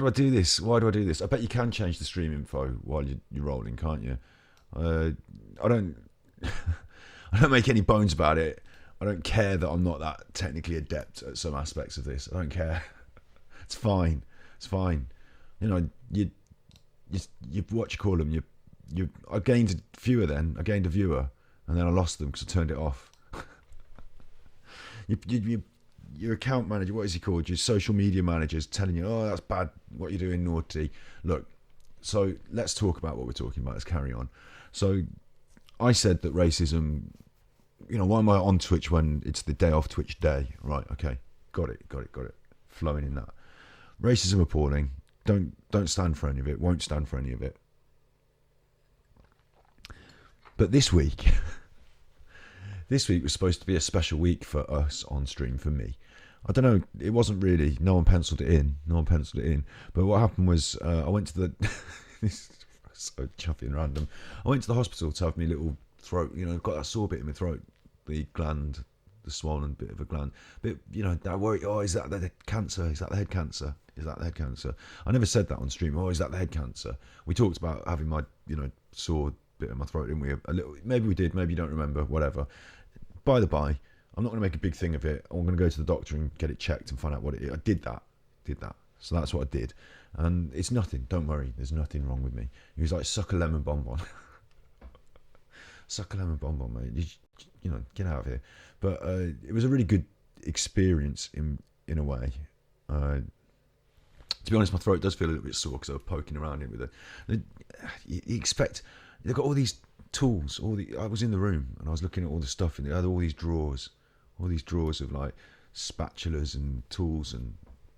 do I do this? Why do I do this? I bet you can change the stream info while you're rolling, can't you? I don't. I don't make any bones about it. I don't care that I'm not that technically adept at some aspects of this. I don't care. It's fine. It's fine. You know, you what you call them. I gained a viewer then. I gained a viewer, and then I lost them because I turned it off. Your account manager, what is he called? Your social media manager's telling you, oh, that's bad. What you're doing, naughty. Look. So let's talk about what we're talking about. Let's carry on. So I said that racism, why am I on Twitch when it's the day off Twitch day? Right, okay. Got it. Flowing in that. Racism appalling. Don't stand for any of it. Won't stand for any of it. But this week was supposed to be a special week for us on stream, for me. I don't know, it wasn't really, no one penciled it in. But what happened was, I went to the, this is so chuffy and random. I went to the hospital to have my little throat, got that sore bit in my throat, the gland, the swollen bit of a gland. But, I worry, is that the cancer? Is that the head cancer? I never said that on stream. Is that the head cancer? We talked about having my, sore bit in my throat, didn't we? A little, maybe we did, maybe you don't remember, whatever. By the by, I'm not going to make a big thing of it. I'm going to go to the doctor and get it checked and find out what it is. I did that. So that's what I did. And it's nothing. Don't worry. There's nothing wrong with me. He was like, suck a lemon bonbon. Suck a lemon bonbon, mate. Get out of here. But it was a really good experience in a way. To be honest, my throat does feel a little bit sore because I was poking around it with it. You expect... They've got all these tools. I was in the room and I was looking at all the stuff, and they had all these drawers of like spatulas and tools and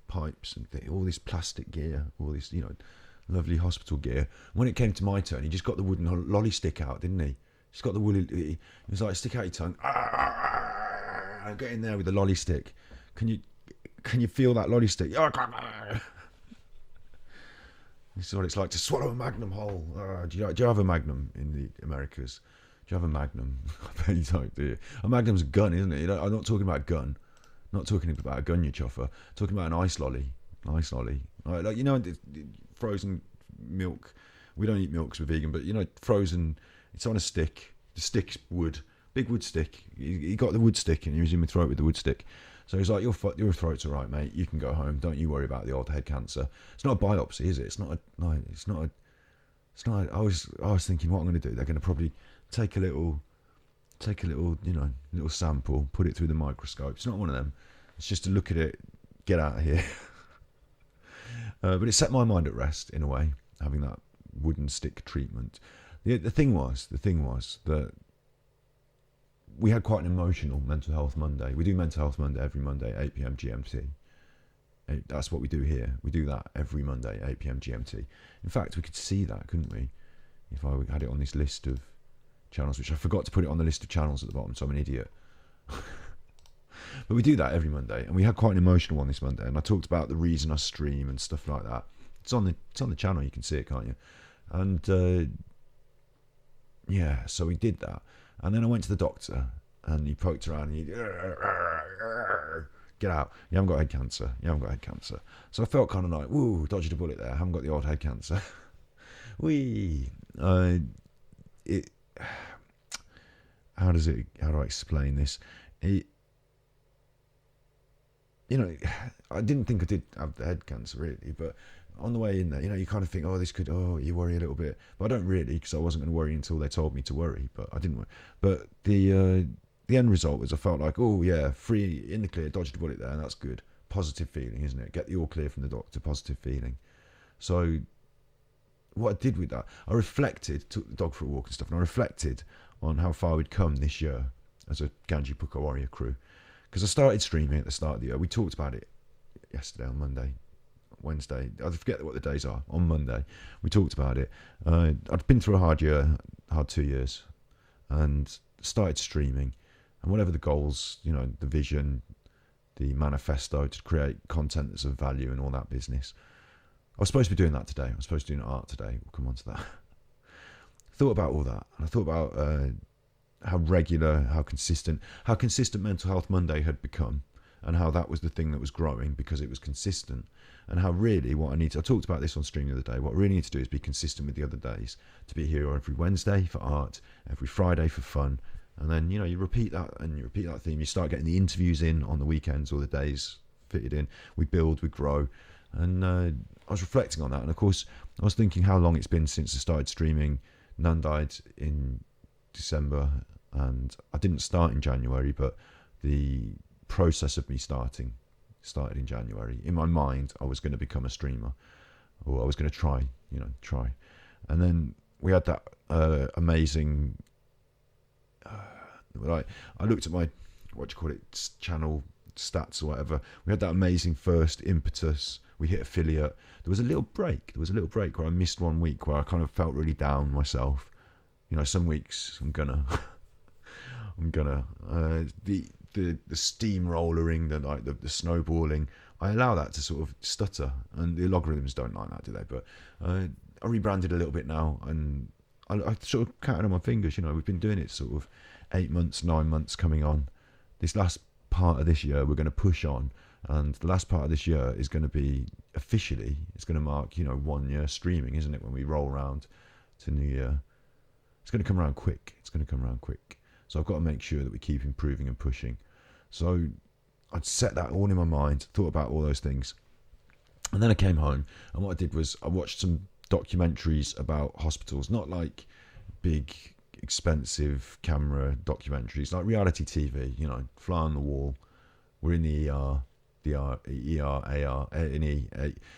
pipes and all this plastic gear, all this lovely hospital gear. When it came to my turn, he just got the wooden lolly stick out, didn't he? He's got the woolly. He was like, stick out your tongue. Get in there with the lolly stick. Can you feel that lolly stick? This is what it's like to swallow a magnum whole. Do you have a magnum in the Americas? Do you have a magnum? I bet you don't, do you? A magnum's a gun, isn't it? I'm not talking about a gun. I'm not talking about a gun, you chuffer. I'm talking about an ice lolly. Like, frozen milk. We don't eat milk because we're vegan, but, frozen, it's on a stick. The stick's wood. Big wood stick. He got the wood stick and he was in my throat with the wood stick. So he's like, your throat's all right, mate. You can go home. Don't you worry about the old head cancer. It's not a biopsy, is it? It's not. I was thinking, what I'm going to do? They're going to probably take a little, little sample, put it through the microscope. It's not one of them. It's just to look at it, get out of here. But it set my mind at rest in a way, having that wooden stick treatment. The thing was that we had quite an emotional Mental Health Monday. We do Mental Health Monday every Monday, 8 p.m. GMT. That's what we do here. We do that every Monday, 8 p.m. GMT. In fact, we could see that, couldn't we? If I had it on this list of channels, which I forgot to put it on the list of channels at the bottom, so I'm an idiot. But we do that every Monday, and we had quite an emotional one this Monday, and I talked about the reason I stream and stuff like that. It's on the channel, you can see it, can't you? And yeah, so we did that. And then I went to the doctor, and he poked around, and he get out. You haven't got head cancer. So I felt kind of like, woo, dodged a bullet there. I haven't got the old head cancer. Wee. How do I explain this? I didn't think I did have the head cancer really, but on the way in there, you kind of think, you worry a little bit, but I don't really, because I wasn't going to worry until they told me to worry, but I didn't worry. But the end result was I felt like, free, in the clear, dodged a bullet there, and that's good. Positive feeling, isn't it? Get the all clear from the doctor, positive feeling. So what I did with that, I reflected, took the dog for a walk and stuff, and I reflected on how far we'd come this year as a Ganji Puka Warrior crew. Because I started streaming at the start of the year. We talked about it yesterday on Monday. Wednesday, I forget what the days are. On Monday, we talked about it. I'd been through a hard 2 years, and started streaming. And whatever the goals, the vision, the manifesto to create content that's of value and all that business. I was supposed to be doing that today. I was supposed to be doing art today. We'll come on to that. I thought about all that, and I thought about how regular, how consistent Mental Health Monday had become. and how that was the thing that was growing because it was consistent. And how really what I talked about this on stream the other day, what I really need to do is be consistent with the other days, to be here every Wednesday for art, every Friday for fun. And then, you repeat that and you repeat that theme. You start getting the interviews in on the weekends or the days fitted in. We build, we grow. And I was reflecting on that. And of course, I was thinking how long it's been since I started streaming. Nan died in December and I didn't start in January, but the process of me started in January. In my mind, I was going to become a streamer, or I was going to try. And then we had that amazing. I looked at my channel stats or whatever. We had that amazing first impetus. We hit affiliate. There was a little break. Where I missed 1 week where I kind of felt really down myself. Some weeks I'm gonna the steamrollering, the snowballing. I allow that to sort of stutter, and the logarithms don't like that, do they? But I rebranded a little bit now, and I sort of counted on my fingers. We've been doing it sort of 8 months, 9 months coming on. This last part of this year, we're going to push on, and the last part of this year is going to be officially. It's going to mark 1 year streaming, isn't it? When we roll around to New Year, it's going to come around quick. So I've got to make sure that we keep improving and pushing. So I'd set that all in my mind, thought about all those things. And then I came home, and what I did was I watched some documentaries about hospitals, not like big, expensive camera documentaries, like reality TV, fly on the wall. We're in the ER,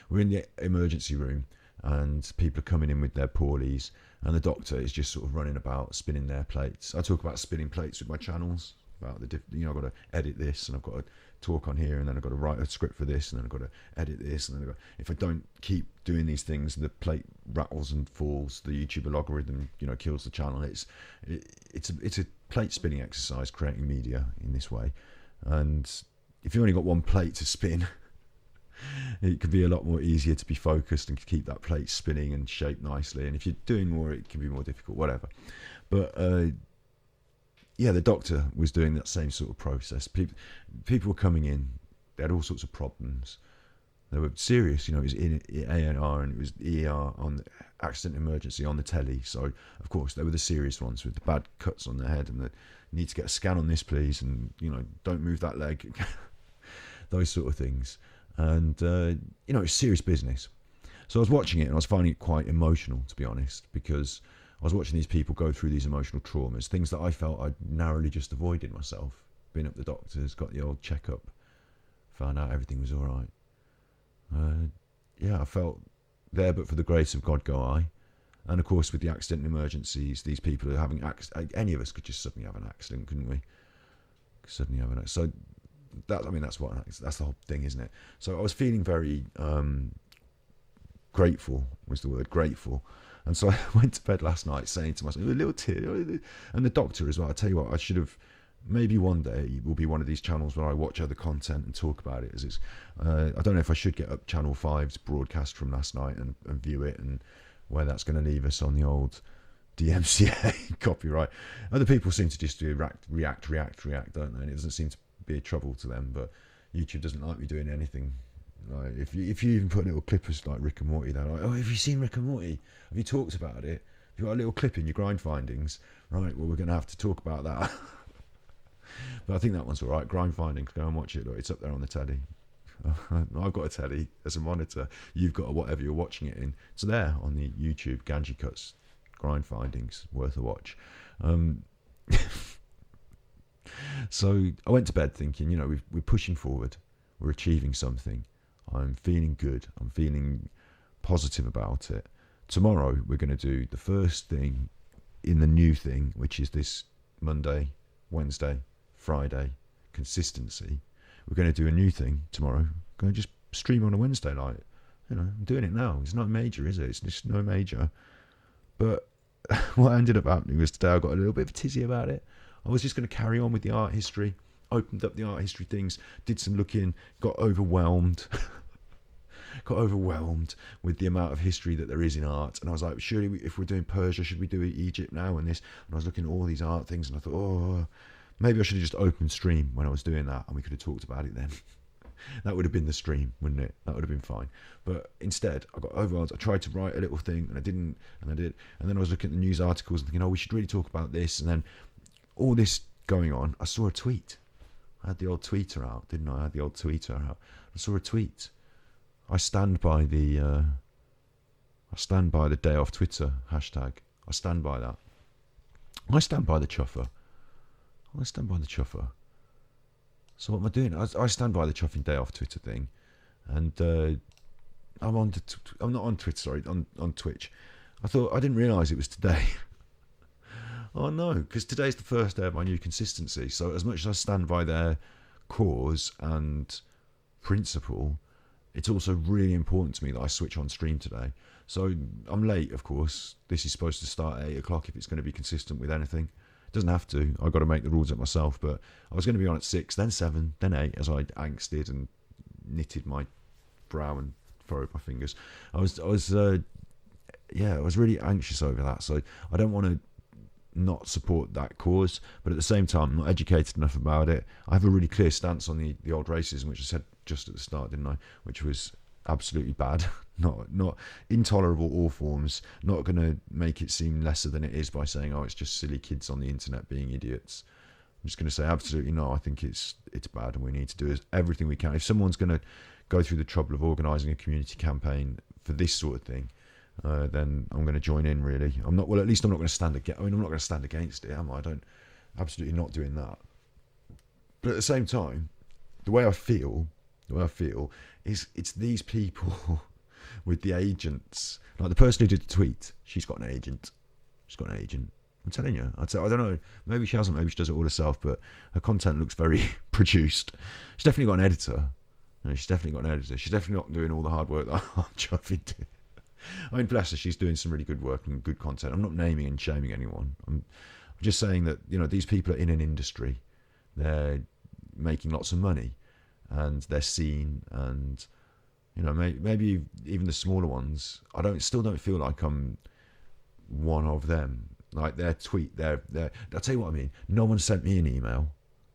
we're in the emergency room, and people are coming in with their poorlies, and the doctor is just sort of running about spinning their plates. I talk about spinning plates with my channels, about I've got to edit this, and I've got to talk on here, and then I've got to write a script for this, and then I've got to edit this, and then if I don't keep doing these things, the plate rattles and falls, the YouTube algorithm kills the channel. It's a plate spinning exercise, creating media in this way. And if you've only got one plate to spin, it could be a lot more easier to be focused and to keep that plate spinning and shaped nicely. And if you're doing more, it can be more difficult, whatever. But the doctor was doing that same sort of process. People were coming in, they had all sorts of problems. They were serious, it was in ANR and it was ER on accident emergency on the telly. So, of course, they were the serious ones with the bad cuts on their head and the need to get a scan on this, please, and, don't move that leg. Those sort of things. And, it's serious business. So I was watching it and I was finding it quite emotional, to be honest, because I was watching these people go through these emotional traumas, things that I felt I'd narrowly just avoided myself. Been up the doctors, got the old checkup, found out everything was all right. I felt there, but for the grace of God go I. And of course, with the accident and emergencies, these people are having any of us could just suddenly have an accident, couldn't we? Suddenly have an accident. So that's the whole thing, isn't it? So I was feeling very grateful was the word, grateful. And so I went to bed last night saying to myself, a little tear, and the doctor as well. I tell you what, I should have, maybe one day it will be one of these channels where I watch other content and talk about it. As it's, I don't know if I should get up Channel 5's broadcast from last night and view it, and where that's going to leave us on the old DMCA copyright. Other people seem to just do react, don't they? And it doesn't seem to be a trouble to them, but YouTube doesn't like me doing anything. Like if you even put a little clip of like Rick and Morty, they're like, oh, have you seen Rick and Morty? Have you talked about it? Have you got a little clip in your grind findings? Right, well, we're going to have to talk about that. But I think that one's all right. Grind findings, go and watch it. Look, it's up there on the telly. I've got a telly as a monitor. You've got whatever you're watching it in. It's there on the YouTube Ganji Cuts grind findings, worth a watch. So I went to bed thinking, we're pushing forward, we're achieving something. I'm feeling good. I'm feeling positive about it. Tomorrow we're going to do the first thing in the new thing, which is this Monday, Wednesday, Friday consistency. We're going to do a new thing tomorrow. I'm going to just stream on a Wednesday night. I'm doing it now. It's not major, is it? It's just no major. But what ended up happening was today I got a little bit of a tizzy about it. I was just going to carry on with the art history. Opened up the art history things, did some looking, got overwhelmed. Got overwhelmed with the amount of history that there is in art. And I was like, surely if we're doing Persia, should we do Egypt now and this? And I was looking at all these art things and I thought, Maybe I should have just opened stream when I was doing that, and we could have talked about it then. That would have been the stream, wouldn't it? That would have been fine. But instead, I got overwhelmed. I tried to write a little thing, and I didn't, and I did. And then I was looking at the news articles and thinking, oh, we should really talk about this. And then all this going on, I saw a tweet. I had the old tweeter out, didn't I? I had the old tweeter out. I saw a tweet. I stand by the day off Twitter hashtag. I stand by that. I stand by the chuffer. I stand by the chuffer. So what am I doing? I stand by the chuffing day off Twitter thing, and I'm not on Twitter. Sorry, on Twitch. I didn't realise it was today. Oh no, because today's the first day of my new consistency. So as much as I stand by their cause and principle, it's also really important to me that I switch on stream today. So I'm late, of course. This is supposed to start at 8 o'clock if it's going to be consistent with anything. It doesn't have to. I've got to make the rules up myself. But I was going to be on at 6, then 7, then 8 as I angsted and knitted my brow and furrowed my fingers. I was really anxious over that. So I don't want to not support that cause, but at the same time, I'm not educated enough about it. I have a really clear stance on the old racism, which I said just at the start, didn't I? Which was absolutely bad, not intolerable all forms. Not going to make it seem lesser than it is by saying, oh, it's just silly kids on the internet being idiots. I'm just going to say absolutely no. I think it's bad, and we need to do everything we can. If someone's going to go through the trouble of organising a community campaign for this sort of thing, then I'm going to join in. Really, I'm not. Well, at least I'm not going to stand against. I'm not going to stand against it, am I? Absolutely not doing that. But at the same time, the way I feel is it's these people with the agents. Like the person who did the tweet, she's got an agent. I'm telling you. I don't know. Maybe she hasn't. Maybe she does it all herself. But her content looks very produced. She's definitely got an editor. She's definitely not doing all the hard work that I'm chuffing to. I mean, bless her, she's doing some really good work and good content. I'm not naming and shaming anyone. I'm just saying that, these people are in an industry. They're making lots of money, and they're seen, and, maybe even the smaller ones. I still don't feel like I'm one of them. Like their tweet, I'll tell you what I mean. No one sent me an email.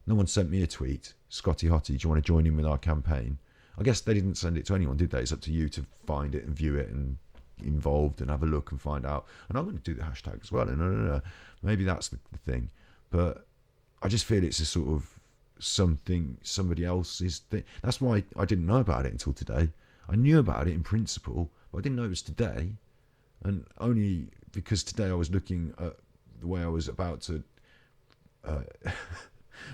No one sent me a tweet. Scotty Hottie, do you want to join in with our campaign? I guess they didn't send it to anyone, did they? It's up to you to find it and view it and involved and have a look and find out. And I'm going to do the hashtag as well. No. Maybe that's the thing. But I just feel it's a sort of something somebody else's thing. That's why I didn't know about it until today. I knew about it in principle, but I didn't know it was today. And only because today I was looking at the way I was about to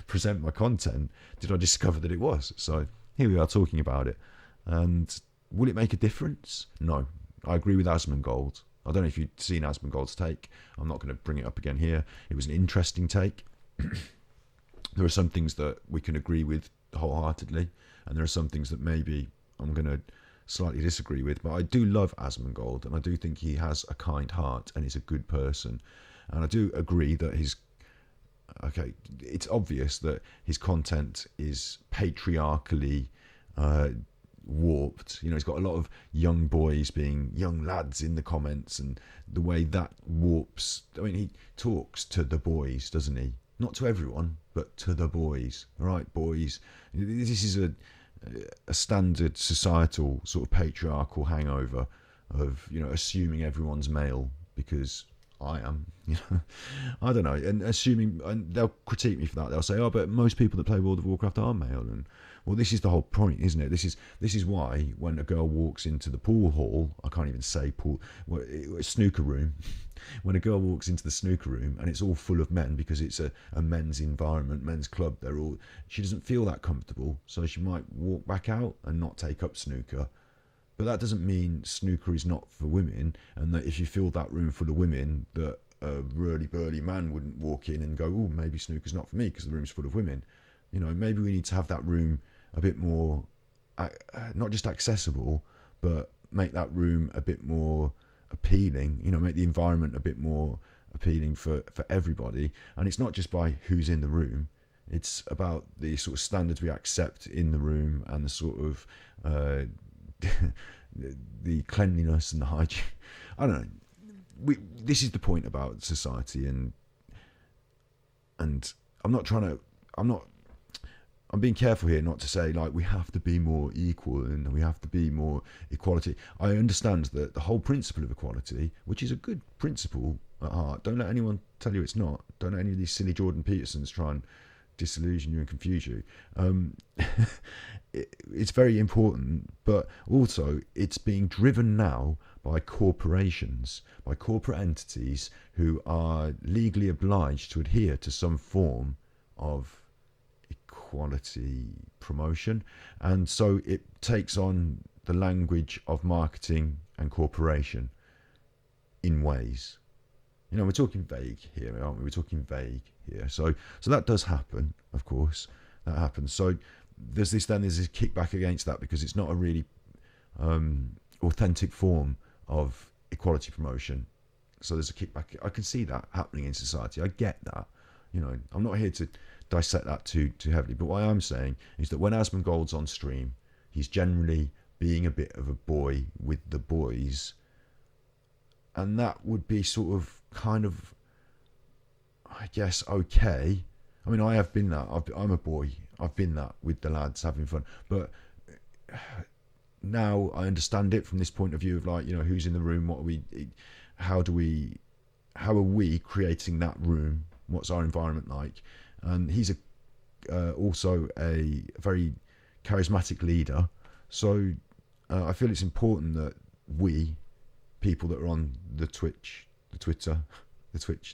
present my content did I discover that it was. So here we are talking about it. And will it make a difference? No. I agree with Asmongold. I don't know if you've seen Asmongold's take. I'm not going to bring it up again here. It was an interesting take. There are some things that we can agree with wholeheartedly, and there are some things that maybe I'm going to slightly disagree with. But I do love Asmongold, and I do think he has a kind heart and he's a good person. And I do agree that it's obvious that his content is patriarchally warped. He's got a lot of young boys being young lads in the comments, and the way that warps. I mean, he talks to the boys, doesn't he? Not to everyone, but to the boys. All right, boys. This is a standard societal sort of patriarchal hangover of assuming everyone's male because I am. I don't know, and assuming, and they'll critique me for that. They'll say, "Oh, but most people that play World of Warcraft are male," and well, this is the whole point, isn't it? This is why when a girl walks into the pool hall, I can't even say pool, snooker room. When a girl walks into the snooker room and it's all full of men because it's a men's environment, men's club, she doesn't feel that comfortable, so she might walk back out and not take up snooker. But that doesn't mean snooker is not for women, and that if you filled that room full of women, that a really burly man wouldn't walk in and go, oh, maybe snooker's not for me because the room's full of women. Maybe we need to have that room a bit more, not just accessible, but make that room a bit more appealing, make the environment a bit more appealing for everybody. And it's not just by who's in the room, it's about the sort of standards we accept in the room and the sort of the cleanliness and the hygiene. I don't know. This is the point about society, and I'm not trying to. I'm being careful here not to say like we have to be more equal and we have to be more equality. I understand that the whole principle of equality, which is a good principle at heart, don't let anyone tell you it's not. Don't let any of these silly Jordan Petersons try and disillusion you and confuse you. It's very important, but also it's being driven now by corporations, by corporate entities who are legally obliged to adhere to some form of equality promotion, and so it takes on the language of marketing and corporation in ways. You know, we're talking vague here, aren't we? We're talking vague here. So that does happen, of course. That happens. So there's this kickback against that because it's not a really authentic form of equality promotion. So there's a kickback. I can see that happening in society. I get that. You know, I'm not here to dissect that too heavily. But what I'm saying is that when Asmongold's on stream, he's generally being a bit of a boy with the boys. And that would be sort of kind of, I guess, okay. I mean, I have been that. I'm a boy. I've been that with the lads having fun. But now I understand it from this point of view of like, you know, who's in the room? What are we? How are we creating that room? What's our environment like? And he's also a very charismatic leader. So I feel it's important that we, people that are on the Twitch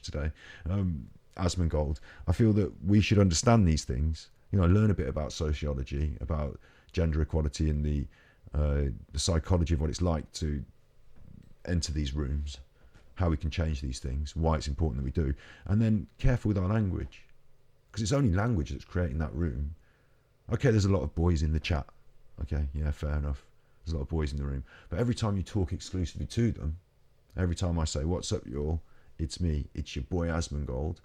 today, Asmongold, I feel that we should understand these things. You know, learn a bit about sociology, about gender equality, and the psychology of what it's like to enter these rooms, how we can change these things, why it's important that we do, and then careful with our language, because it's only language that's creating that room. Okay, there's a lot of boys in the chat. Okay, yeah, fair enough. There's a lot of boys in the room, but every time you talk exclusively to them, every time I say, "What's up, y'all? It's me. It's your boy Asmongold."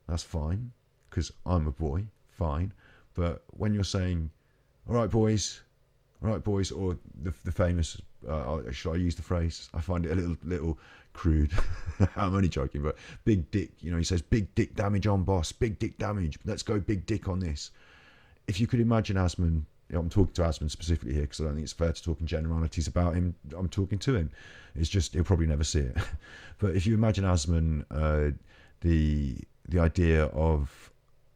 That's fine, because I'm a boy. Fine, but when you're saying, "All right, boys," or the famous, should I use the phrase? I find it a little crude. I'm only joking, but big dick. You know, he says, "Big dick damage on boss. Big dick damage. Let's go big dick on this." If you could imagine Asmon. You know, I'm talking to Asmon specifically here because I don't think it's fair to talk in generalities about him. I'm talking to him. It's just he'll probably never see it. But if you imagine Asmon, the idea of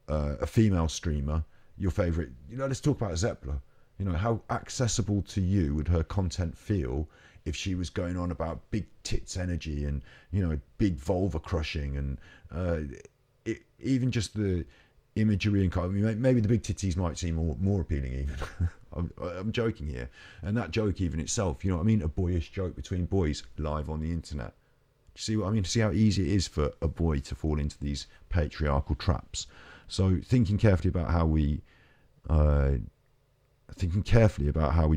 a female streamer, your favourite, you know, let's talk about Zeppler. You know, how accessible to you would her content feel if she was going on about big tits energy and, you know, big vulva crushing and even just the imagery and kind of, maybe the big titties might seem more appealing even. I'm joking here, and that joke even itself, you know what I mean, a boyish joke between boys live on the internet. See what I mean? See how easy it is for a boy to fall into these patriarchal traps. So thinking carefully about how we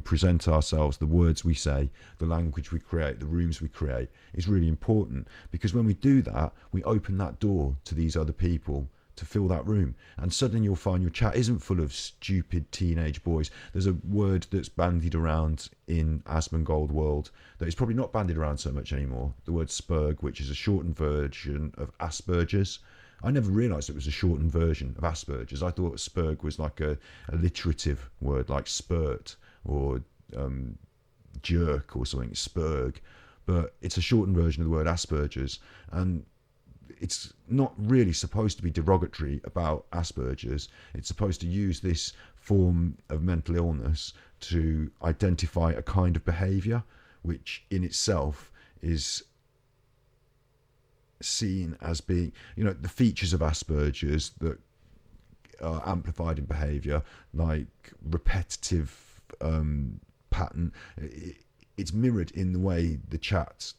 present ourselves, the words we say, the language we create, the rooms we create is really important, because when we do that, we open that door to these other people to fill that room, and suddenly you'll find your chat isn't full of stupid teenage boys. There's a word that's bandied around in Asmongold world that is probably not bandied around so much anymore, the word spurg, which is a shortened version of Asperger's. I never realised it was a shortened version of Asperger's. I thought spurg was like a alliterative word like spurt or jerk or something, spurg, but it's a shortened version of the word Asperger's, and it's not really supposed to be derogatory about Asperger's. It's supposed to use this form of mental illness to identify a kind of behaviour which in itself is seen as being, you know, the features of Asperger's that are amplified in behaviour, like repetitive pattern. It's mirrored in the way the chat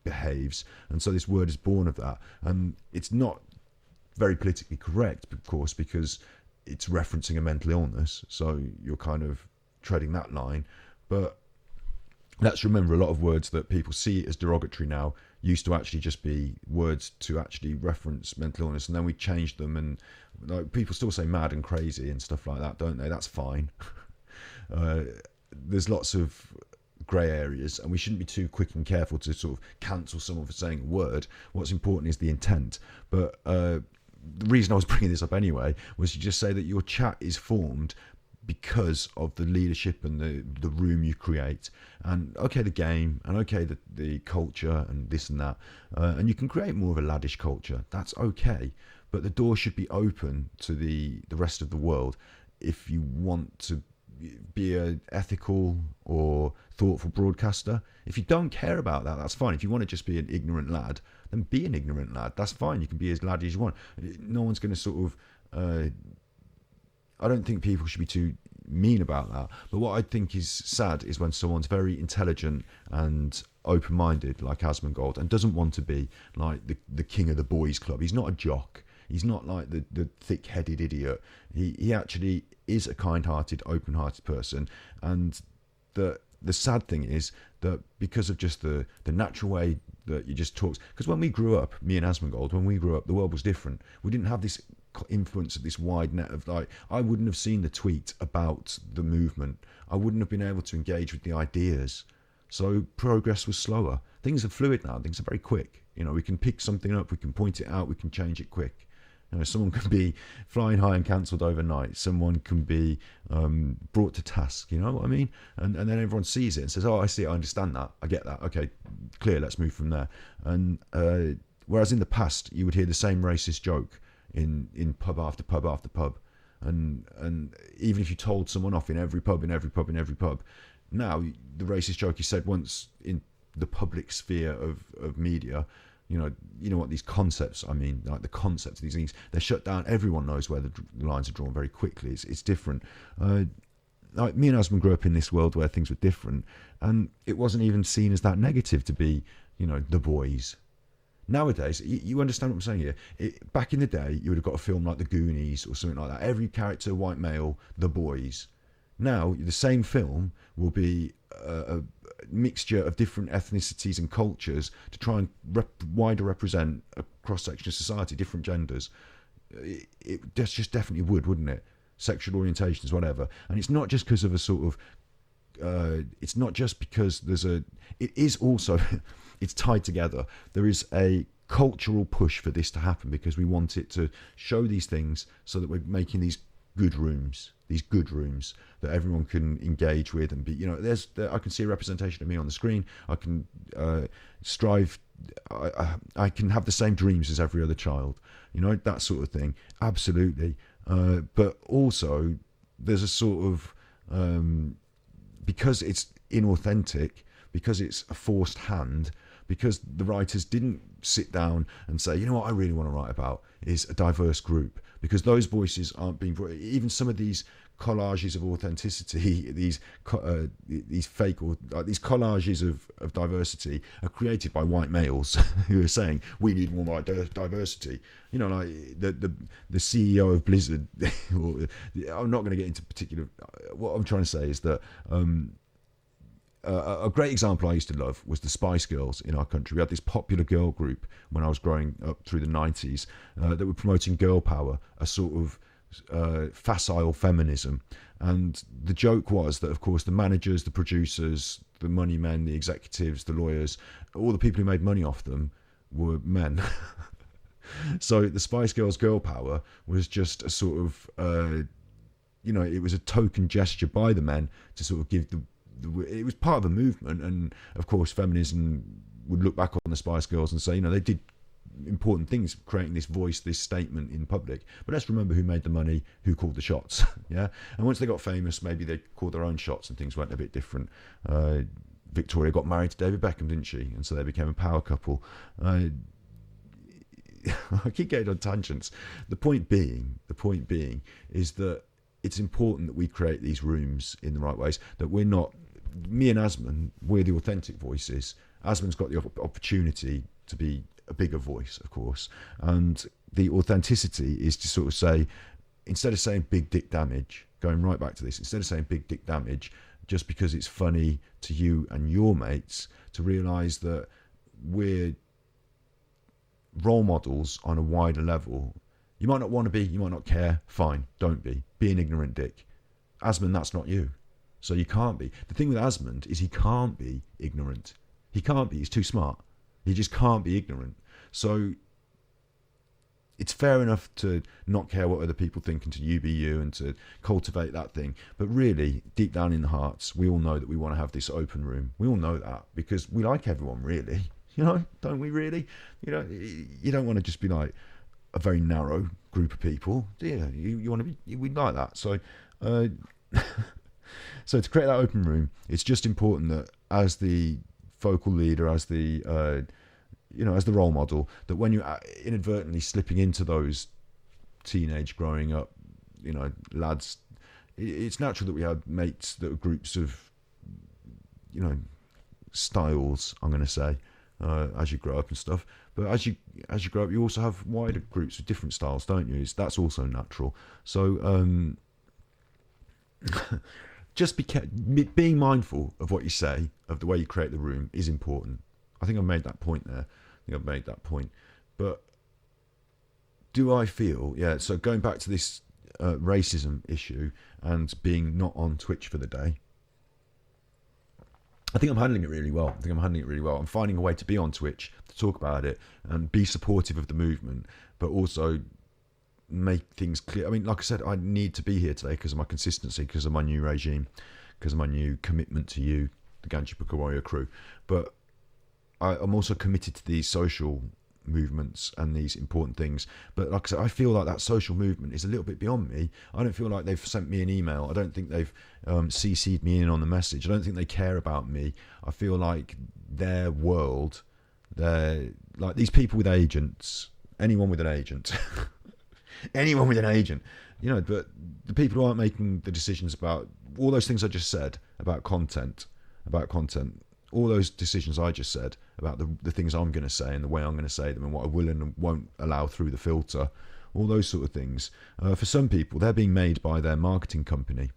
behaves, and so this word is born of that, and it's not very politically correct, of course, because it's referencing a mental illness, so you're kind of treading that line. But let's remember, a lot of words that people see as derogatory now used to actually just be words to actually reference mental illness, and then we changed them, and like, people still say mad and crazy and stuff like that, don't they? That's fine. There's lots of grey areas, and we shouldn't be too quick and careful to sort of cancel someone for saying a word. What's important is the intent. But the reason I was bringing this up anyway was to just say that your chat is formed because of the leadership and the room you create, and okay, the game, and okay, the culture and this and that, and you can create more of a laddish culture. That's okay, but the door should be open to the rest of the world if you want to be a ethical or thoughtful broadcaster. If you don't care about that, that's fine. If you want to just be an ignorant lad, then be an ignorant lad. That's fine. You can be as laddie as you want. No one's going to sort of I don't think people should be too mean about that. But what I think is sad is when someone's very intelligent and open-minded, like Asmongold, and doesn't want to be like the king of the boys club. He's not a jock. He's not like the thick-headed idiot. He actually is a kind-hearted, open-hearted person. And the sad thing is that because of just the natural way that you just talk, because when we grew up, me and Asmongold, when we grew up, the world was different. We didn't have this influence of this wide net of, like, I wouldn't have seen the tweet about the movement. I wouldn't have been able to engage with the ideas. So progress was slower. Things are fluid now. Things are very quick. You know, we can pick something up, we can point it out, we can change it quick. You know, someone can be flying high and cancelled overnight. Someone can be brought to task. You know what I mean? And then everyone sees it and says, "Oh, I see it. I understand that. I get that. Okay, clear. Let's move from there." And whereas in the past, you would hear the same racist joke in pub after pub after pub, and even if you told someone off in every pub, now the racist joke you said once in the public sphere of media. You know what these concepts, I mean, like the concepts of these things, they're shut down. Everyone knows where the lines are drawn very quickly. It's different. Like me and Asmund grew up in this world where things were different, and it wasn't even seen as that negative to be, the boys. Nowadays, you understand what I'm saying here? Back in the day, you would have got a film like The Goonies or something like that. Every character, white male, the boys. Now, the same film will be a mixture of different ethnicities and cultures to try and wider represent a cross-section of society, different genders. It just definitely wouldn't it? Sexual orientations, whatever. And it's not just because of a sort of... it's not just because there's a... It is also... it's tied together. There is a cultural push for this to happen because we want it to show these things so that we're making these good rooms that everyone can engage with and be, I can see a representation of me on the screen. I can strive. I can have the same dreams as every other child, that sort of thing. Absolutely. But also there's a sort of, because it's inauthentic, because it's a forced hand, because the writers didn't sit down and say, what I really want to write about is a diverse group, because those voices aren't being brought. Even some of these collages of authenticity, these fake or these collages of diversity are created by white males who are saying we need more diversity. Like the CEO of Blizzard. I'm not going to get into particular. What I'm trying to say is that. A great example I used to love was the Spice Girls in our country. We had this popular girl group when I was growing up through the 90s that were promoting girl power, a sort of facile feminism. And the joke was that, of course, the managers, the producers, the money men, the executives, the lawyers, all the people who made money off them were men. So the Spice Girls girl power was just a sort of, it was a token gesture by the men to sort of give it was part of a movement, and of course feminism would look back on the Spice Girls and say, they did important things, creating this voice, this statement in public. But let's remember who made the money, who called the shots. Yeah, and once they got famous, maybe they called their own shots and things went a bit different. Victoria got married to David Beckham, didn't she? And so they became a power couple. I keep getting on tangents. The point being is that it's important that we create these rooms in the right ways, that we're not, me and Asmund, we're the authentic voices. Asmund's got the opportunity to be a bigger voice, of course, and the authenticity is to sort of say, instead of saying big dick damage, going right back to this, instead of saying big dick damage just because it's funny to you and your mates, to realise that we're role models on a wider level. You might not want to be, you might not care, fine, don't be. Be an ignorant dick. Asmund, that's not you. So you can't be. The thing with Asmund is he can't be ignorant. He can't be, he's too smart. He just can't be ignorant. So it's fair enough to not care what other people think and to you be you and to cultivate that thing. But really, deep down in the hearts, we all know that we want to have this open room. We all know that because we like everyone, really. Don't we really? You don't want to just be like a very narrow group of people. Yeah, you want to be, we like that. So, so to create that open room, it's just important that as the focal leader, as the as the role model, that when you're inadvertently slipping into those teenage growing up, lads, it's natural that we have mates that are groups of, styles, I'm going to say, as you grow up and stuff. But as you grow up, you also have wider groups of different styles, don't you? That's also natural. So just being mindful of what you say, of the way you create the room, is important. I think I've made that point there. But do I feel, so going back to this racism issue and being not on Twitch for the day, I think I'm handling it really well. I'm finding a way to be on Twitch, to talk about it and be supportive of the movement, but also make things clear. I mean, like I said, I need to be here today because of my consistency, because of my new regime, because of my new commitment to you, the Ganji Booker Warrior crew. But I'm also committed to these social movements and these important things. But like I said, I feel like that social movement is a little bit beyond me. I don't feel like they've sent me an email. I don't think they've CC'd me in on the message. I don't think they care about me. I feel like their world, they're like these people with agents, anyone with an agent, but the people who aren't making the decisions about all those things I just said about content, all those decisions I just said about the things I'm going to say and the way I'm going to say them and what I will and won't allow through the filter, all those sort of things. For some people, they're being made by their marketing company.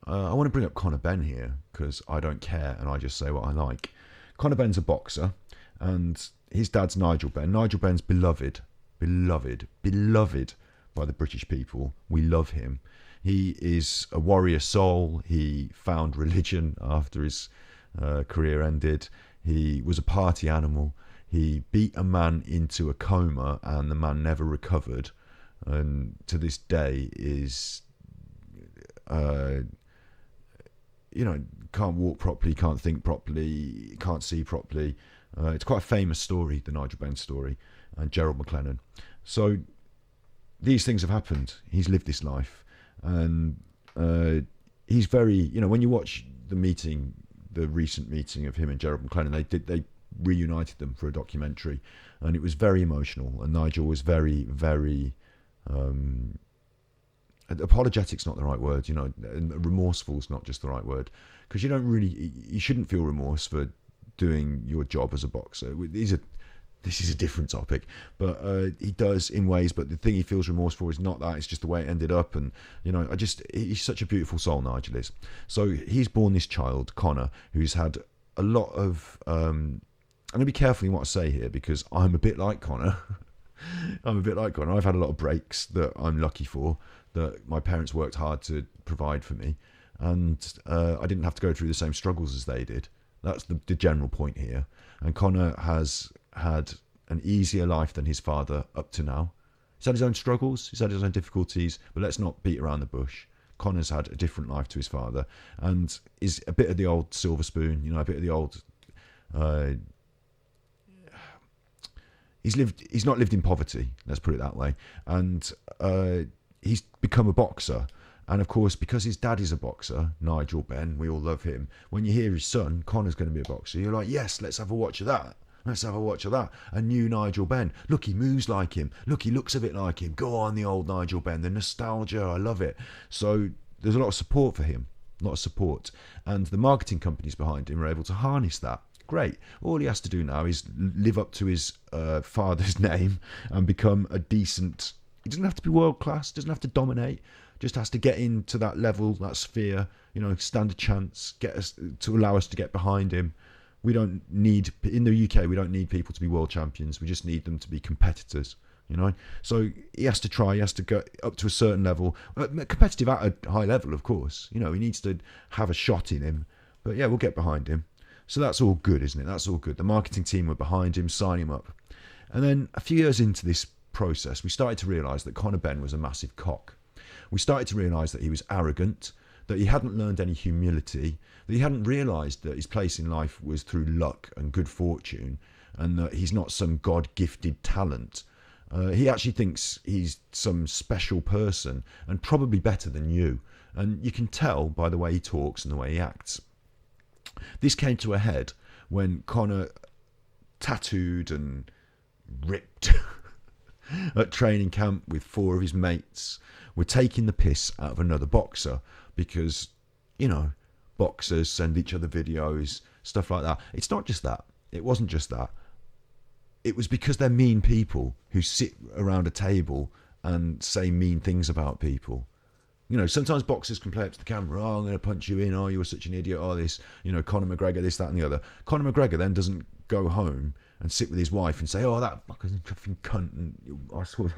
I want to bring up Conor Benn here because I don't care and I just say what I like. Conor Benn's a boxer and his dad's Nigel Benn. Nigel Benn's beloved by the British people. We love him. He is a warrior soul. He found religion after his career ended. He was a party animal. He beat a man into a coma and the man never recovered, and to this day is can't walk properly, can't think properly, can't see properly. It's quite a famous story, the Nigel Benn story, and Gerald McLennan. So these things have happened. He's lived this life, and he's very, when you watch the recent meeting of him and Gerald McLennan, they reunited them for a documentary, and it was very emotional. And Nigel was very, very apologetic's not the right word, and remorseful is not just the right word, because you shouldn't feel remorse for doing your job as a boxer. This is a different topic, but he does in ways. But the thing he feels remorse for is not that; it's just the way it ended up. And he's such a beautiful soul, Nigel is. So he's born this child, Conor, who's had a lot of. I'm going to be careful in what I say here because I'm a bit like Conor. I've had a lot of breaks that I'm lucky for, that my parents worked hard to provide for me, and I didn't have to go through the same struggles as they did. That's the general point here. And Conor has had an easier life than his father up to now. He's had his own struggles, he's had his own difficulties, but let's not beat around the bush. Conor's had a different life to his father and is a bit of the old silver spoon, a bit of the old... He's not lived in poverty, let's put it that way. And he's become a boxer. And of course, because his dad is a boxer, Nigel Benn, we all love him. When you hear his son, Conor's going to be a boxer, you're like, yes, let's have a watch of that. A new Nigel Benn. Look, he moves like him. Look, he looks a bit like him. Go on, the old Nigel Benn. The nostalgia, I love it. So there's a lot of support for him. And the marketing companies behind him are able to harness that. Great. All he has to do now is live up to his father's name and become a decent... He doesn't have to be world class, doesn't have to dominate, just has to get into that level, that sphere, stand a chance, to allow us to get behind him. We don't need, in the UK, we don't need people to be world champions. We just need them to be competitors, So he has to try, he has to go up to a certain level, competitive at a high level, of course. He needs to have a shot in him. But yeah, we'll get behind him. So that's all good, isn't it? That's all good. The marketing team were behind him, signing him up. And then a few years into this process, we started to realise that Conor Benn was a massive cock. We started to realise that he was arrogant, that he hadn't learned any humility, that he hadn't realised that his place in life was through luck and good fortune, and that he's not some God-gifted talent. He actually thinks he's some special person and probably better than you. And you can tell by the way he talks and the way he acts. This came to a head when Conor, tattooed and ripped at training camp with 4 of his mates, were taking the piss out of another boxer because, you know, boxers send each other videos, stuff like that. It's not just that. It wasn't just that. It was because they're mean people who sit around a table and say mean things about people. You know, sometimes boxers can play up to the camera, oh, I'm going to punch you in, oh, you were such an idiot, oh, this, you know, Conor McGregor, this, that, and the other. Conor McGregor then doesn't go home and sit with his wife and say, oh, that fucking cunt, and I swear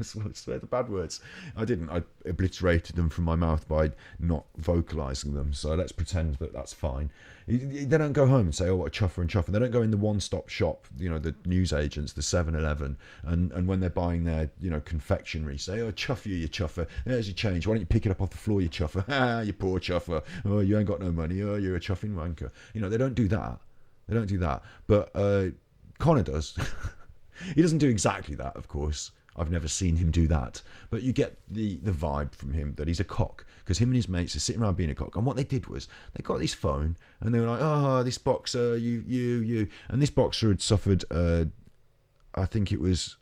the bad words. I didn't. I obliterated them from my mouth by not vocalising them, so let's pretend that that's fine. They don't go home and say, oh, what a chuffer and chuffer. They don't go in the one-stop shop, you know, the newsagents, the 7-Eleven, and when they're buying their, you know, confectionery, say, oh, chuff you chuffer, there's your change, why don't you pick it up off the floor, you chuffer, ah, you poor chuffer, oh, you ain't got no money, oh, you're a chuffing wanker. You know, they don't do that. They don't do that. But Conor does. He doesn't do exactly that, of course. I've never seen him do that. But you get the vibe from him that he's a cock. Because him and his mates are sitting around being a cock. And what they did was, they got his phone, and they were like, oh, this boxer, you. And this boxer had suffered, I think it was,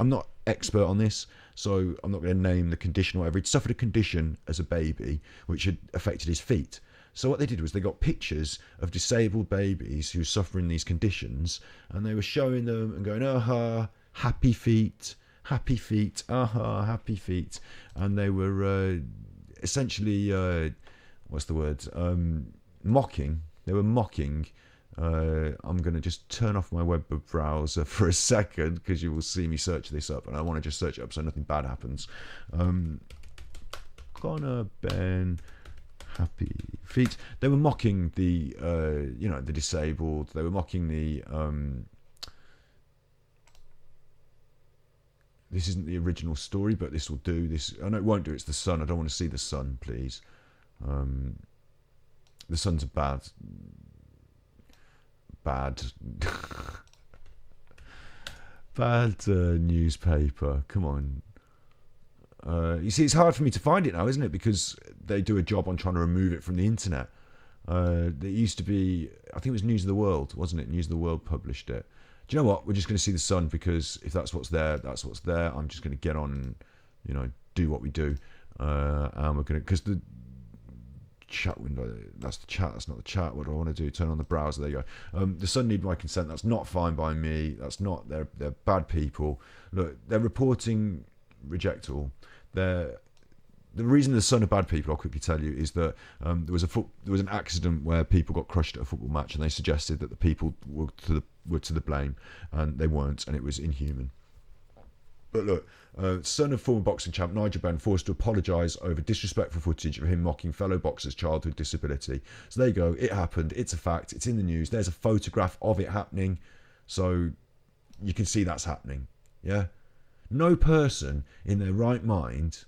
I'm not expert on this, so I'm not going to name the condition or whatever. He'd suffered a condition as a baby, which had affected his feet. So what they did was they got pictures of disabled babies who were suffering these conditions, and they were showing them and going, aha, happy feet, happy feet, aha, happy feet. And they were essentially, what's the word, mocking. They were mocking. I'm going to just turn off my web browser for a second because you will see me search this up, and I want to just search it up so nothing bad happens. Conor Benn happy feet. They were mocking the, you know, the disabled. They were mocking the. This isn't the original story, but this will do. This, I know it won't do. It's the Sun. I don't want to see the Sun, please. The Sun's a bad newspaper. Come on. You see, it's hard for me to find it now, isn't it? Because they do a job on trying to remove it from the internet. There used to be, I think it was News of the World, wasn't it? News of the World published it. Do you know what? We're just going to see the Sun, because if that's what's there, that's what's there. I'm just going to get on and, you know, do what we do. And we're going to, because the chat window, that's the chat, that's not the chat. What do I want to do? Turn on the browser. There you go. The Sun need my consent. That's not fine by me. That's not, they're bad people. Look, they're reporting reject all. The reason the Sun are bad people, I'll quickly tell you, is that there was an accident where people got crushed at a football match, and they suggested that the people were to the blame, and they weren't, and it was inhuman. But look, son of former boxing champ Nigel Benn forced to apologise over disrespectful footage of him mocking fellow boxer's childhood disability. So there you go, it happened, it's a fact, it's in the news, there's a photograph of it happening, so you can see that's happening, yeah? No person in their right mind,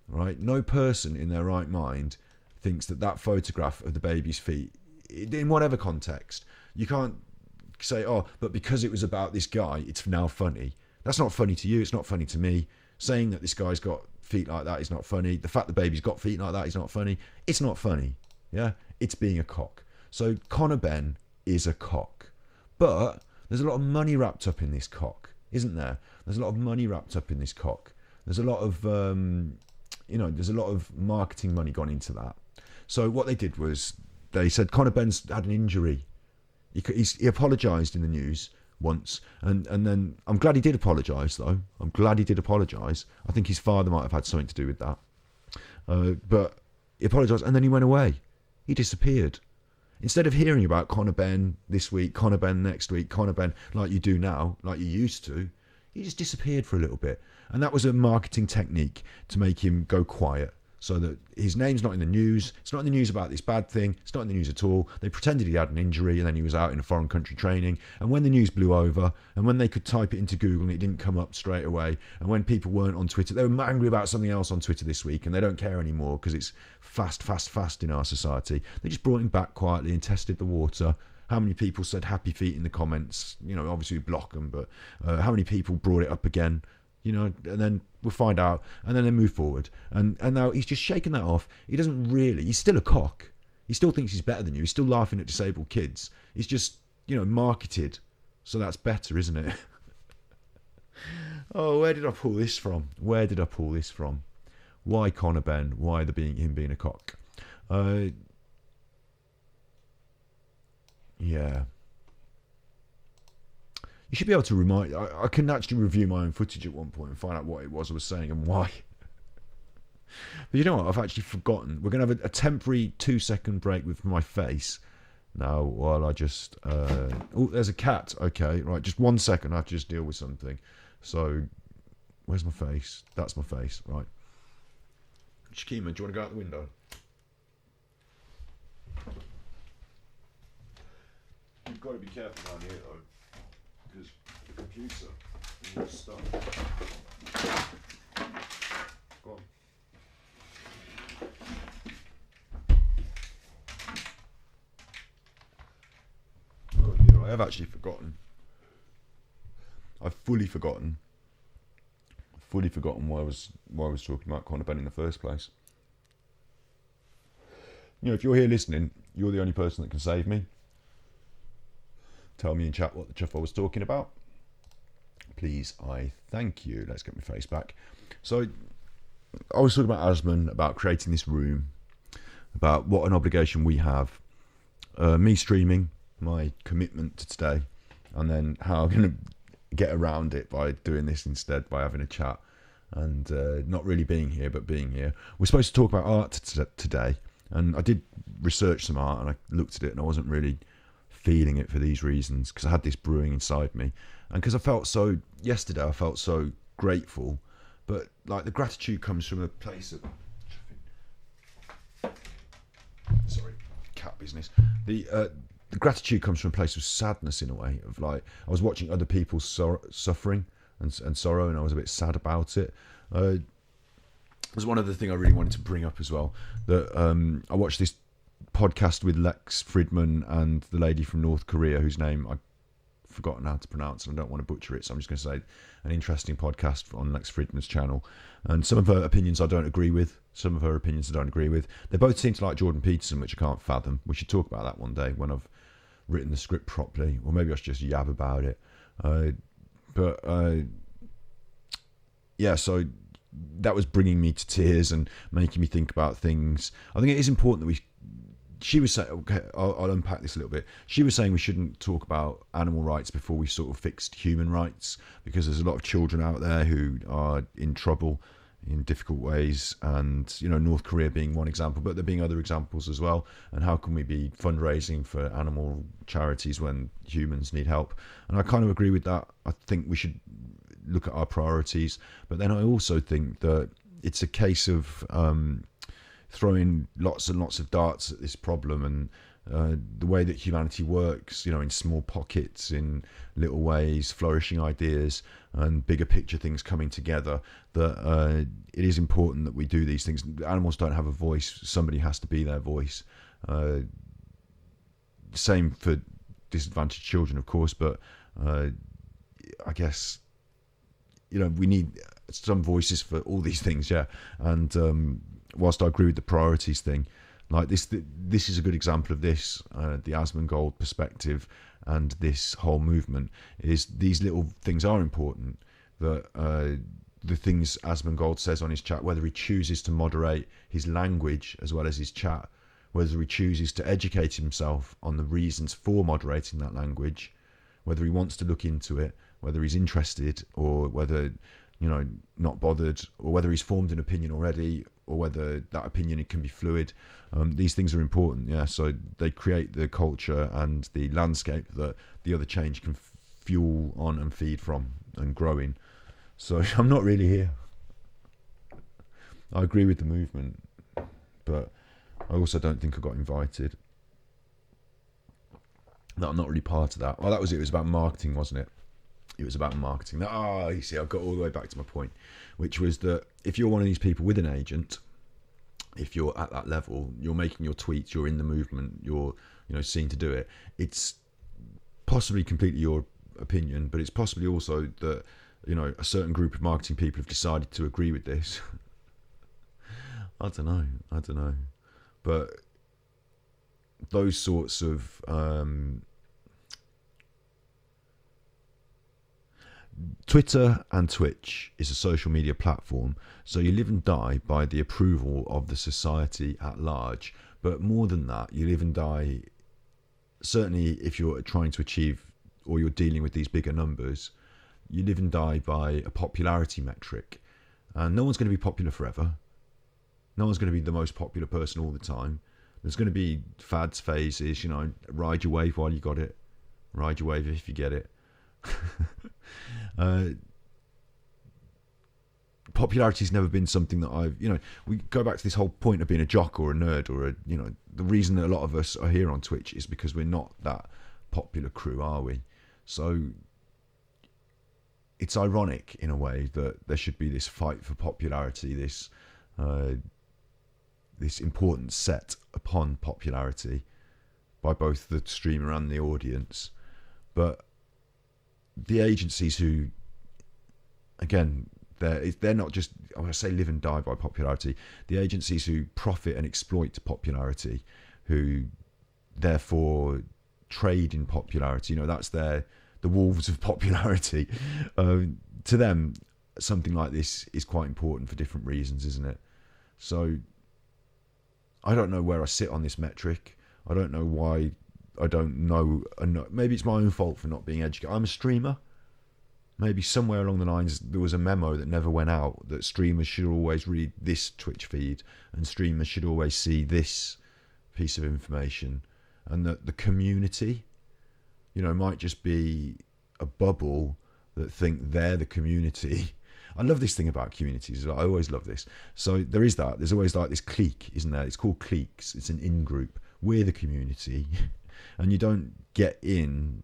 right? No person in their right mind thinks that photograph of the baby's feet, in whatever context, you can't say, oh, but because it was about this guy, it's now funny. That's not funny to you. It's not funny to me. Saying that this guy's got feet like that is not funny. The fact the baby's got feet like that is not funny. It's not funny. Yeah, it's being a cock. So Conor Benn is a cock, but there's a lot of money wrapped up in this cock, isn't there? There's a lot of money wrapped up in this cock. There's a lot of, there's a lot of marketing money gone into that. So what they did was they said Conor Benn's had an injury. He apologised in the news once, and then I'm glad he did apologise though. I'm glad he did apologise. I think his father might have had something to do with that. But he apologised, and then he went away. He disappeared. Instead of hearing about Conor Benn this week, Conor Benn next week, Conor Benn like you do now, like you used to, he just disappeared for a little bit. And that was a marketing technique to make him go quiet. so that his name's not in the news. It's not in the news about this bad thing. It's not in the news at all. They pretended he had an injury and then he was out in a foreign country training. And when the news blew over and when they could type it into Google and it didn't come up straight away, and when people weren't on Twitter, they were angry about something else on Twitter this week and they don't care anymore because it's fast in our society. They just brought him back quietly and tested the water. How many people said happy feet in the comments? You know, obviously we block them, but how many people brought it up again? You know, and then we'll find out, and then they move forward. And now he's just shaking that off. He doesn't really. He's still a cock. He still thinks he's better than you. He's still laughing at disabled kids. He's just, you know, marketed, so that's better, isn't it? Oh, where did I pull this from? Why Conor Benn? Why him being a cock? Yeah. You should be able to remind... I can actually review my own footage at one point and find out what it was I was saying and why. But you know what? I've actually forgotten. We're going to have a temporary 2-second break with my face now while I just... oh, there's a cat. Okay, right. Just 1 second. I have to just deal with something. So, where's my face? That's my face. Right. Shakima, do you want to go out the window? You've got to be careful down here, though. Because the computer needs stuff. Go on. Oh dear, I have actually forgotten. I've fully forgotten why I was talking about Conor Benn in the first place. You know, if you're here listening, you're the only person that can save me. Tell me in chat what the chuff I was talking about. Please, I thank you. Let's get my face back. So, I was talking about Asman, about creating this room, about what an obligation we have. Me streaming, my commitment to today, and then how I'm going to get around it by doing this instead, by having a chat, and not really being here, but being here. We're supposed to talk about art today, and I did research some art, and I looked at it, and I wasn't really feeling it for these reasons, because I had this brewing inside me, and because yesterday I felt so grateful, but like the gratitude comes from a place of cat business. The gratitude comes from a place of sadness, in a way, of like I was watching other people's suffering and sorrow, and I was a bit sad about it. There's one other thing I really wanted to bring up as well, that I watched this podcast with Lex Fridman and the lady from North Korea whose name I've forgotten how to pronounce, and I don't want to butcher it, so I'm just going to say an interesting podcast on Lex Fridman's channel. And some of her opinions I don't agree with, some of her opinions I don't agree with. They both seem to like Jordan Peterson, which I can't fathom. We should talk about that one day when I've written the script properly, or maybe I should just yab about it. Yeah, so that was bringing me to tears and making me think about things. I think it is important that she was saying, okay, I'll unpack this a little bit. She was saying we shouldn't talk about animal rights before we sort of fixed human rights, because there's a lot of children out there who are in trouble in difficult ways, and you know, North Korea being one example, but there being other examples as well. And how can we be fundraising for animal charities when humans need help? And I kind of agree with that. I think we should look at our priorities, but then I also think that it's a case of throwing lots and lots of darts at this problem, and the way that humanity works, you know, in small pockets, in little ways, flourishing ideas and bigger picture things coming together, that it is important that we do these things. Animals don't have a voice. Somebody has to be their voice. Same for disadvantaged children, of course, but I guess, you know, we need some voices for all these things, yeah. And whilst I agree with the priorities thing, like this is a good example of this, the Asmongold perspective and this whole movement, is these little things are important. That the things Asmongold says on his chat, whether he chooses to moderate his language as well as his chat, whether he chooses to educate himself on the reasons for moderating that language, whether he wants to look into it, whether he's interested, or whether, you know, not bothered, or whether he's formed an opinion already, or whether that opinion can be fluid. These things are important, yeah. So they create the culture and the landscape that the other change can fuel on and feed from and grow in. So I'm not really here. I agree with the movement. but I also don't think I got invited. No, I'm not really part of that. Oh, that was it. It was about marketing, wasn't it? It was about marketing. You see, I got all the way back to my point, which was that if you're one of these people with an agent, if you're at that level, you're making your tweets, you're in the movement, you're seen to do it. It's possibly completely your opinion, but it's possibly also that a certain group of marketing people have decided to agree with this. I don't know, but those sorts of Twitter and Twitch is a social media platform, so you live and die by the approval of the society at large. But more than that, you live and die, certainly if you're trying to achieve or you're dealing with these bigger numbers, you live and die by a popularity metric. And no one's going to be popular forever. No one's going to be the most popular person all the time. There's going to be fads, phases, ride your wave while you got it. Ride your wave if you get it. Popularity's never been something that we go back to this whole point of being a jock or a nerd or the reason that a lot of us are here on Twitch is because we're not that popular crew, are we? So it's ironic in a way that there should be this fight for popularity, this importance set upon popularity by both the streamer and the audience. But the agencies who, again, they're not just, I say live and die by popularity, the agencies who profit and exploit popularity, who therefore trade in popularity, that's the wolves of popularity. To them, something like this is quite important for different reasons, isn't it? So I don't know where I sit on this metric. I don't know why I don't know. Maybe it's my own fault for not being educated. I'm a streamer. Maybe somewhere along the lines there was a memo that never went out that streamers should always read this Twitch feed and streamers should always see this piece of information, and that the community, might just be a bubble that think they're the community. I love this thing about communities. I always love this. So there is that. There's always like this clique, isn't there? It's called cliques. It's an in-group. We're the community. And you don't get in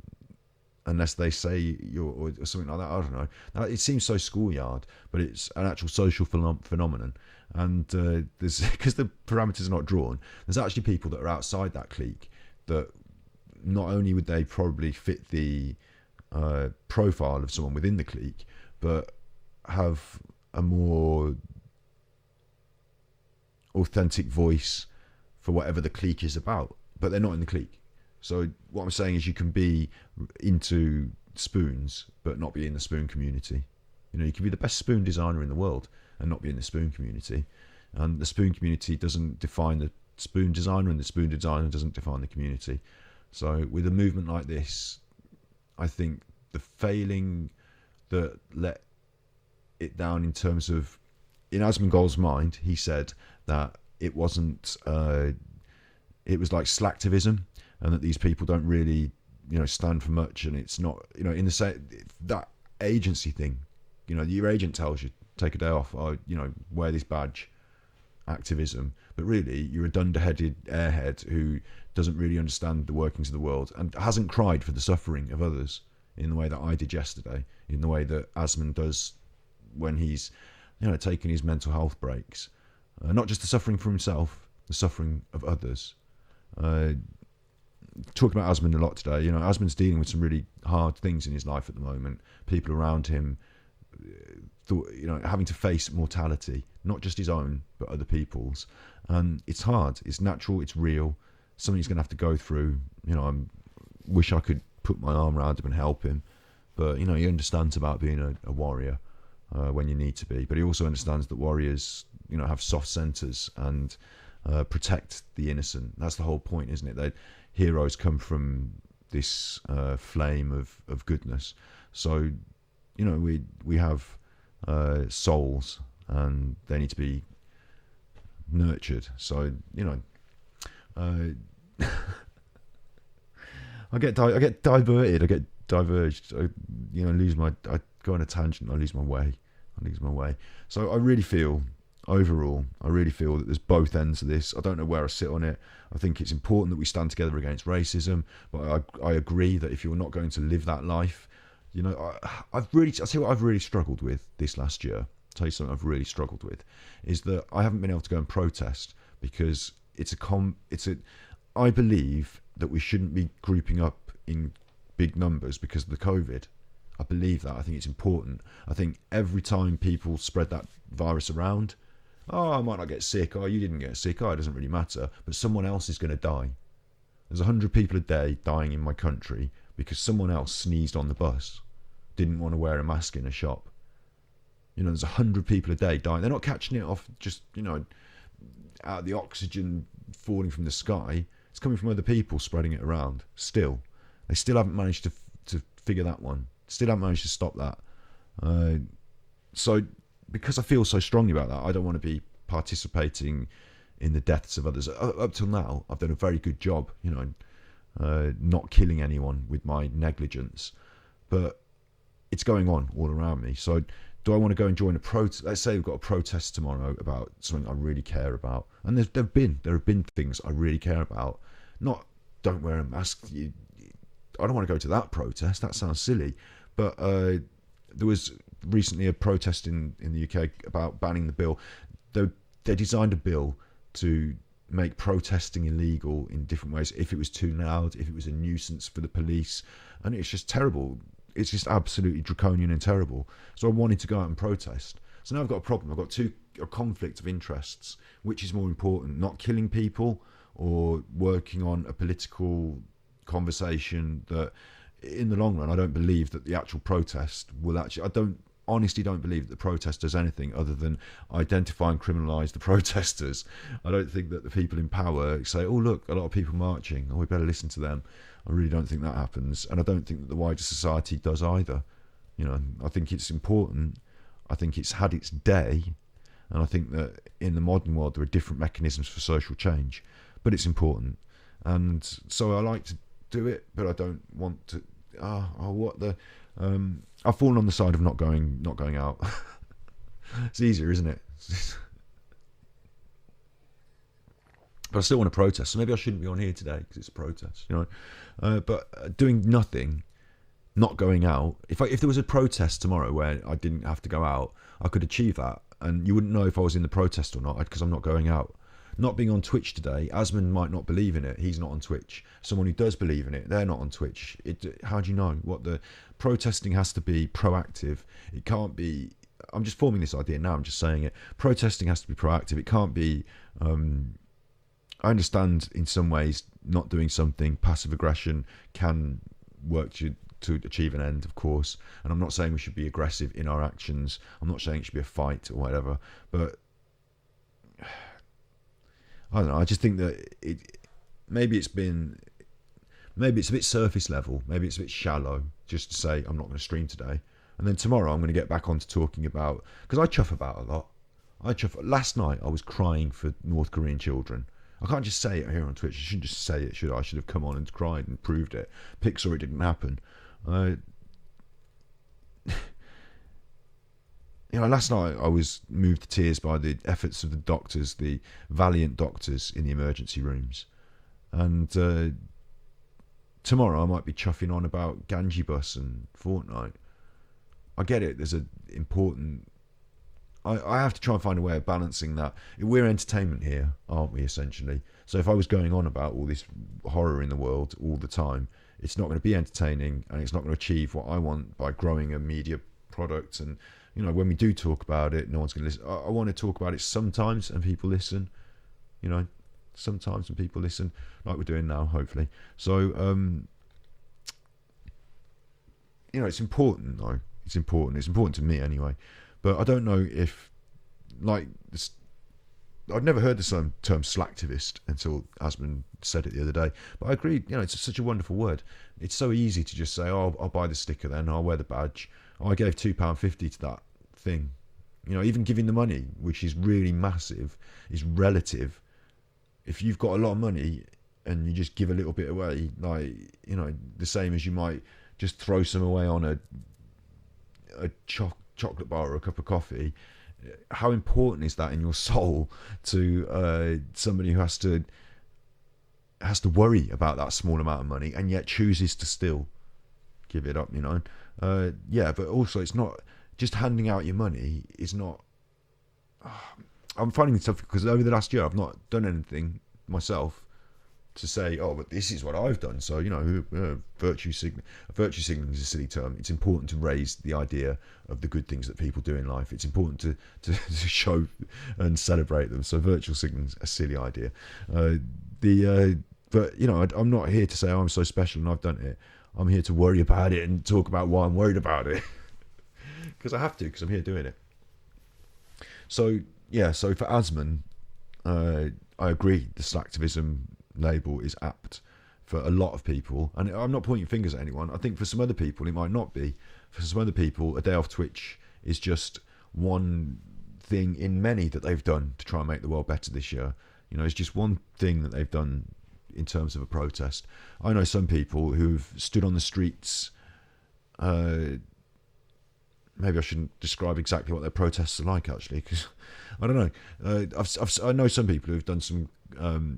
unless they say you're or something like that. I don't know. Now, it seems so schoolyard, but it's an actual social phenomenon. And there's because the parameters are not drawn, there's actually people that are outside that clique that not only would they probably fit the profile of someone within the clique, but have a more authentic voice for whatever the clique is about, but they're not in the clique. So what I'm saying is you can be into spoons but not be in the spoon community. You can be the best spoon designer in the world and not be in the spoon community, and the spoon community doesn't define the spoon designer and the spoon designer doesn't define the community. So with a movement like this, I think the failing that let it down in terms of, in Asmongold's mind, he said that it wasn't, it was like slacktivism, and that these people don't really, stand for much, and it's not, in the same, that agency thing, your agent tells you, take a day off, or, wear this badge, activism, but really you're a dunderheaded airhead who doesn't really understand the workings of the world and hasn't cried for the suffering of others in the way that I did yesterday, in the way that Asmon does when he's, taking his mental health breaks. Not just the suffering for himself, the suffering of others. Talking about Asmon a lot today, Asmon's dealing with some really hard things in his life at the moment. People around him, having to face mortality, not just his own, but other people's. And it's hard, it's natural, it's real. Something he's going to have to go through. I wish I could put my arm around him and help him. But, he understands about being a warrior when you need to be. But he also understands that warriors, have soft centres and protect the innocent. That's the whole point, isn't it? That heroes come from this flame of goodness. So, we have souls and they need to be nurtured. So, I get diverted, I get diverged, I lose my, I go on a tangent, I lose my way. So I really feel overall, I really feel that there's both ends of this. I don't know where I sit on it. I think it's important that we stand together against racism, but I agree that if you're not going to live that life, you know, I'll tell you what I've really struggled with this last year. I'll tell you something I've really struggled with is that I haven't been able to go and protest because I believe that we shouldn't be grouping up in big numbers because of the COVID. I believe that. I think it's important. I think every time people spread that virus around, oh, I might not get sick. Oh, you didn't get sick. Oh, it doesn't really matter. But someone else is going to die. There's 100 people a day dying in my country because someone else sneezed on the bus, didn't want to wear a mask in a shop. You know, there's 100 people a day dying. They're not catching it off just, you know, out of the oxygen falling from the sky. It's coming from other people spreading it around. Still, they still haven't managed to figure that one. Still haven't managed to stop that. So because I feel so strongly about that, I don't want to be participating in the deaths of others. Up till now, I've done a very good job, you know, not killing anyone with my negligence. But it's going on all around me. So do I want to go and join a protest? Let's say we've got a protest tomorrow about something I really care about. And there have been things I really care about. Not don't wear a mask. I don't want to go to that protest. That sounds silly. But there was recently a protest in the UK about banning the bill. They designed a bill to make protesting illegal in different ways. If it was too loud, if it was a nuisance for the police. And it's just terrible. It's just absolutely draconian and terrible. So I wanted to go out and protest. So now I've got a problem. I've got a conflict of interests. Which is more important? Not killing people or working on a political conversation that in the long run I don't believe that the actual protest will actually, honestly don't believe that the protest does anything other than identify and criminalise the protesters. I don't think that the people in power say, oh look, a lot of people marching, oh we better listen to them. I really don't think that happens, and I don't think that the wider society does either. You know, I think it's important. I think it's had its day, and I think that in the modern world there are different mechanisms for social change, but it's important. And so I like to do it, but I don't want to. I've fallen on the side of not going out. It's easier, isn't it? But I still want to protest, so maybe I shouldn't be on here today because it's a protest, you know. But doing nothing, not going out. If there was a protest tomorrow where I didn't have to go out, I could achieve that, and you wouldn't know if I was in the protest or not because I'm not going out. Not being on Twitch today, Asman might not believe in it. He's not on Twitch. Someone who does believe in it, they're not on Twitch. How do you know? The protesting has to be proactive. It can't be. I'm just forming this idea now. I'm just saying it. Protesting has to be proactive. It can't be. I understand in some ways not doing something, passive aggression can work to achieve an end, of course. And I'm not saying we should be aggressive in our actions. I'm not saying it should be a fight or whatever. But I don't know. I just think that maybe it's a bit surface level. Maybe it's a bit shallow just to say I'm not going to stream today. And then tomorrow I'm going to get back onto talking about, because I chuff about a lot. Last night I was crying for North Korean children. I can't just say it here on Twitch. I shouldn't just say it, should I? I should have come on and cried and proved it. Pixar, it didn't happen. You know, last night I was moved to tears by the efforts of the doctors, the valiant doctors in the emergency rooms. And tomorrow I might be chuffing on about Ganjibus and Fortnite. I get it. There's an important. I have to try and find a way of balancing that. We're entertainment here, aren't we, essentially? So if I was going on about all this horror in the world all the time, it's not going to be entertaining, and it's not going to achieve what I want by growing a media product. And, you know, when we do talk about it, no one's going to listen. I want to talk about it sometimes and people listen, you know, sometimes and people listen, like we're doing now, hopefully. So, you know, it's important, though. It's important. It's important to me anyway. But I don't know if, like, this, I'd never heard the term slacktivist until Asman said it the other day. But I agree, you know, it's such a wonderful word. It's so easy to just say, oh, I'll buy the sticker then, I'll wear the badge. Oh, I gave £2.50 to that thing. You know, even giving the money, which is really massive, is relative. If you've got a lot of money and you just give a little bit away, like, you know, the same as you might just throw some away on a chocolate bar or a cup of coffee, how important is that in your soul to somebody who has to worry about that small amount of money and yet chooses to still give it up, you know? Yeah, but also it's not just handing out your money is not. I'm finding it tough because over the last year I've not done anything myself to say, oh, but this is what I've done. So, you know, virtue signaling is a silly term. It's important to raise the idea of the good things that people do in life. It's important to show and celebrate them. So virtue signaling is a silly idea. But, you know, I'm not here to say, oh, I'm so special and I've done it. I'm here to worry about it and talk about why I'm worried about it. Because I have to, because I'm here doing it. So, yeah, so for Asman, I agree the slacktivism label is apt for a lot of people, and I'm not pointing fingers at anyone. I think for some other people it might not be. For some other people, a day off Twitch is just one thing in many that they've done to try and make the world better this year. You know, it's just one thing that they've done in terms of a protest. I know some people who've stood on the streets. Maybe I shouldn't describe exactly what their protests are like, actually, because I don't know. I know some people who've done some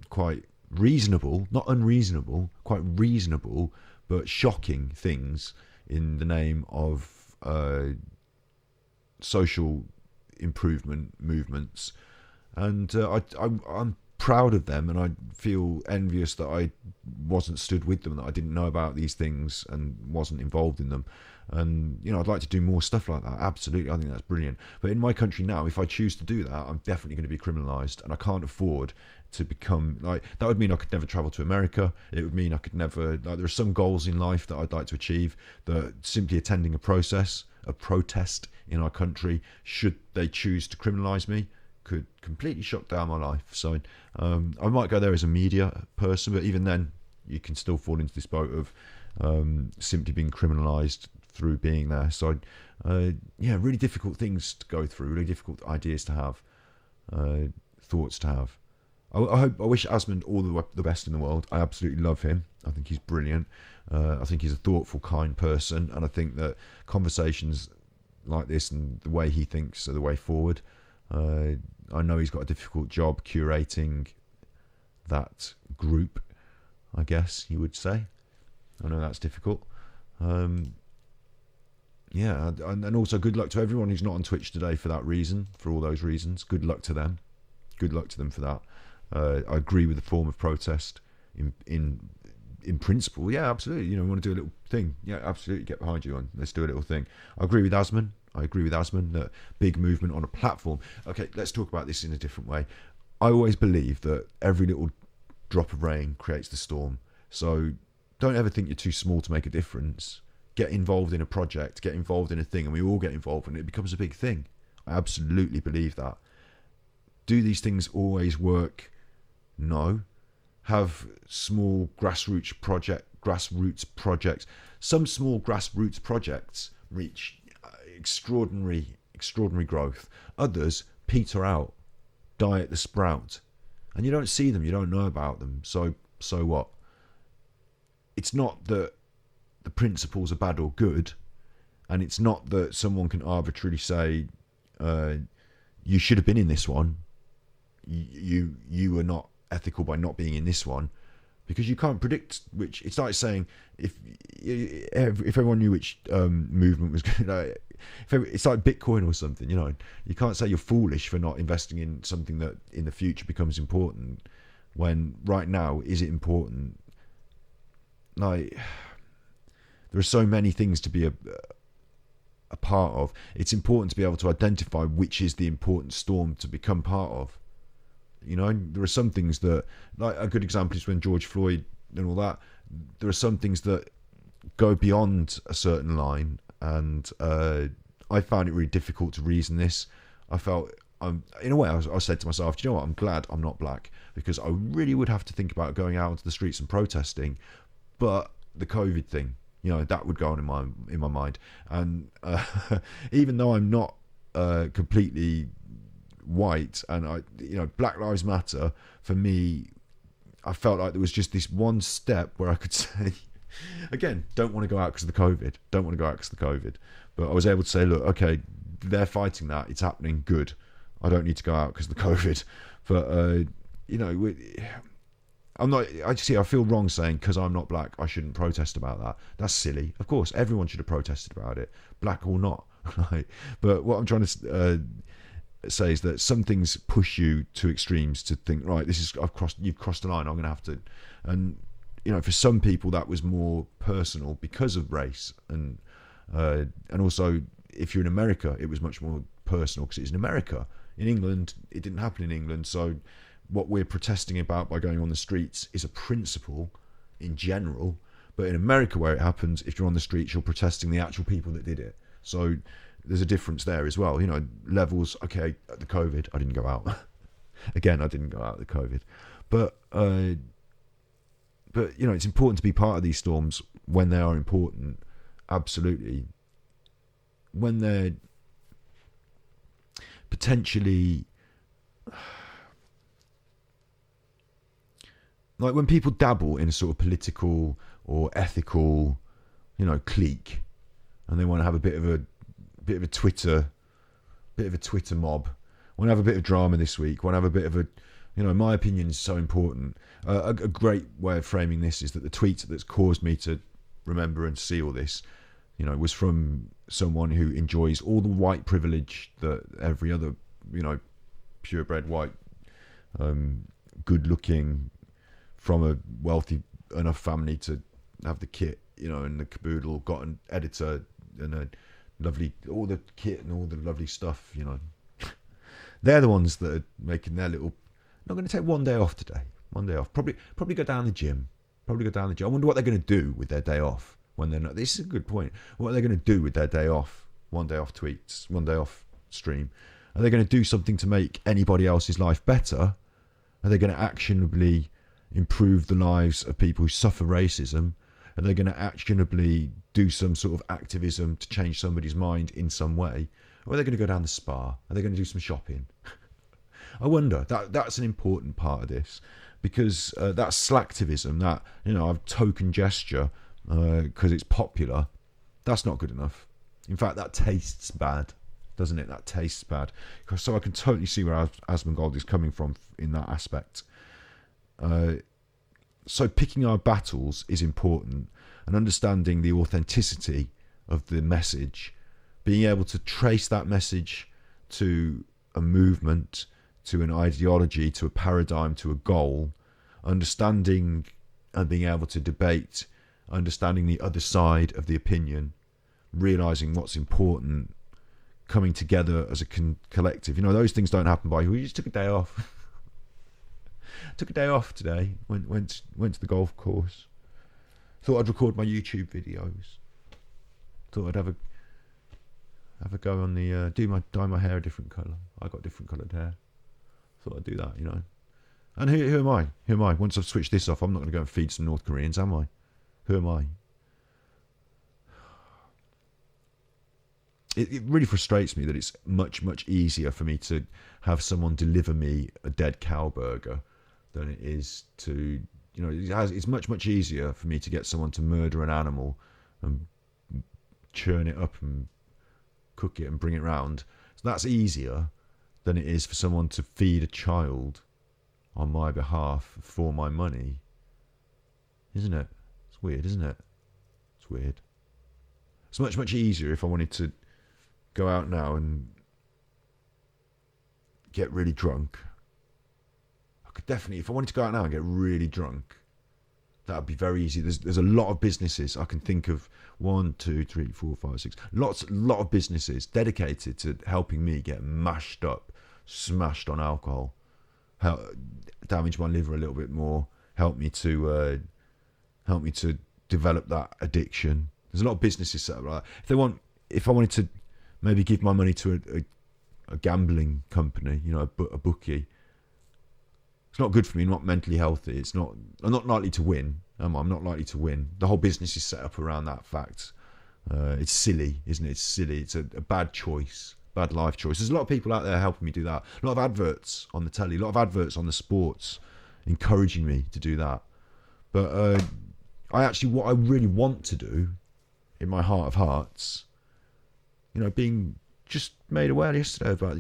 quite reasonable, not unreasonable, quite reasonable, but shocking things in the name of social improvement movements. And I'm proud of them, and I feel envious that I wasn't stood with them, that I didn't know about these things and wasn't involved in them. And, you know, I'd like to do more stuff like that. Absolutely. I think that's brilliant. But in my country now, if I choose to do that, I'm definitely going to be criminalised, and I can't afford to become like that. Would mean I could never travel to America. It would mean I could never, like, there are some goals in life that I'd like to achieve that simply attending a protest in our country, should they choose to criminalise me, could completely shut down my life. So I might go there as a media person, but even then you can still fall into this boat of simply being criminalised through being there. So yeah, really difficult things to go through, really difficult ideas to have, thoughts to have. I wish Asmund all the best in the world. I absolutely love him. I think he's brilliant. I think he's a thoughtful, kind person, and I think that conversations like this and the way he thinks are the way forward. I know he's got a difficult job curating that group, I guess you would say. I know that's difficult. Yeah, and also good luck to everyone who's not on Twitch today for that reason, for all those reasons. Good luck to them. Good luck to them for that. I agree with the form of protest in principle. Yeah, absolutely. You know, we want to do a little thing. Yeah, absolutely. Get behind you on. Let's do a little thing. I agree with Asman. That big movement on a platform. Okay, let's talk about this in a different way. I always believe that every little drop of rain creates the storm. So don't ever think you're too small to make a difference. Get involved in a project, get involved in a thing, and we all get involved and it becomes a big thing. I absolutely believe that. Do these things always work? No. Have small grassroots projects. Some small grassroots projects reach extraordinary growth. Others peter out, die at the sprout, and you don't see them, you don't know about them. So what? It's not that the principles are bad or good, and it's not that someone can arbitrarily say you should have been in this one. You were not ethical by not being in this one, because you can't predict which. It's like saying if everyone knew which movement was going to. It's like Bitcoin or something, you know. You can't say you're foolish for not investing in something that in the future becomes important, when right now, is it important? Like, there are so many things to be a part of. It's important to be able to identify which is the important storm to become part of. You know, there are some things that, like a good example is when George Floyd and all that, there are some things that go beyond a certain line, and I found it really difficult to reason this. I felt, in a way, I said to myself, do you know what, I'm glad I'm not black, because I really would have to think about going out into the streets and protesting, but the COVID thing, you know, that would go on in my mind. And even though I'm not completely white, and Black Lives Matter, for me, I felt like there was just this one step where I could say, again, don't want to go out because of the COVID, but I was able to say, look, okay, they're fighting that. It's happening. Good. I don't need to go out because of the COVID. But I feel wrong saying because I'm not black I shouldn't protest about that. That's silly. Of course, everyone should have protested about it, black or not. Right? But what I'm trying to say is that some things push you to extremes to think, right, you've crossed the line. I'm going to have to, and for some people that was more personal because of race, and also if you're in America, it was much more personal because it's in America. In England, it didn't happen in England, so. What we're protesting about by going on the streets is a principle in general, but in America where it happens, if you're on the streets, you're protesting the actual people that did it. So there's a difference there as well. Levels. Okay, at the COVID, I didn't go out. Again, I didn't go out at the COVID, but it's important to be part of these storms when they are important. Absolutely. When they're potentially. Like when people dabble in a sort of political or ethical, clique, and they want to have a bit of a Twitter mob. Want to have a bit of drama this week. Want to have a bit of a, my opinion is so important. A great way of framing this is that the tweet that's caused me to remember and see all this, was from someone who enjoys all the white privilege that every other, purebred white, good-looking. From a wealthy enough family to have the kit, and the caboodle, got an editor and a lovely, all the kit and all the lovely stuff, They're the ones that are making their little. Not going to take one day off today. One day off. Probably go down the gym. I wonder what they're going to do with their day off when they're not. This is a good point. What are they going to do with their day off? One day off tweets. One day off stream. Are they going to do something to make anybody else's life better? Are they going to actionably improve the lives of people who suffer racism? Are they going to actionably do some sort of activism to change somebody's mind in some way? Or are they going to go down the spa? Are they going to do some shopping? I wonder. That's an important part of this, because that slacktivism, that token gesture because it's popular, that's not good enough. In fact, that tastes bad, doesn't it? That tastes bad. So I can totally see where Asmongold is coming from in that aspect. So picking our battles is important, and understanding the authenticity of the message, being able to trace that message to a movement, to an ideology, to a paradigm, to a goal, understanding and being able to debate, understanding the other side of the opinion, realising what's important, coming together as a collective. Those things don't happen by, we just took a day off. Took a day off today. Went to the golf course. Thought I'd record my YouTube videos. Thought I'd have a go on the dye my hair a different colour. I got different coloured hair. Thought I'd do that, And who am I? Who am I? Once I've switched this off, I'm not going to go and feed some North Koreans, am I? Who am I? It really frustrates me that it's much, much easier for me to have someone deliver me a dead cow burger than it is to, it's much, much easier for me to get someone to murder an animal and churn it up and cook it and bring it round. So that's easier than it is for someone to feed a child on my behalf for my money. Isn't it? It's weird, isn't it? It's weird. It's much, much easier if I wanted to go out now and get really drunk. I could definitely, if I wanted to go out now and get really drunk, that would be very easy. There's a lot of businesses I can think of. 1, 2, 3, 4, 5, 6. Lot of businesses dedicated to helping me get mashed up, smashed on alcohol, damage my liver a little bit more, help me to develop that addiction. There's a lot of businesses set up like that. If I wanted to maybe give my money to a gambling company, a bookie. It's not good for me, not mentally healthy. I'm not likely to win. I'm not likely to win. The whole business is set up around that fact. It's silly, isn't it? It's silly. It's a bad choice, bad life choice. There's a lot of people out there helping me do that. A lot of adverts on the telly, a lot of adverts on the sports encouraging me to do that. But what I really want to do in my heart of hearts, being just made aware yesterday about,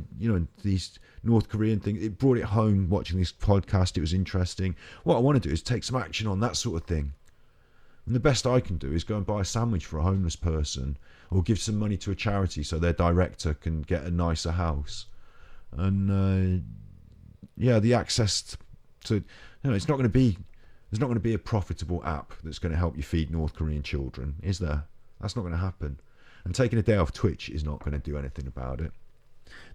these North Korean things. It brought it home watching this podcast. It was interesting. What I want to do is take some action on that sort of thing. And the best I can do is go and buy a sandwich for a homeless person, or give some money to a charity so their director can get a nicer house. And the access to, it's not going to be, there's not going to be a profitable app that's going to help you feed North Korean children, is there? That's not going to happen. And taking a day off Twitch is not going to do anything about it.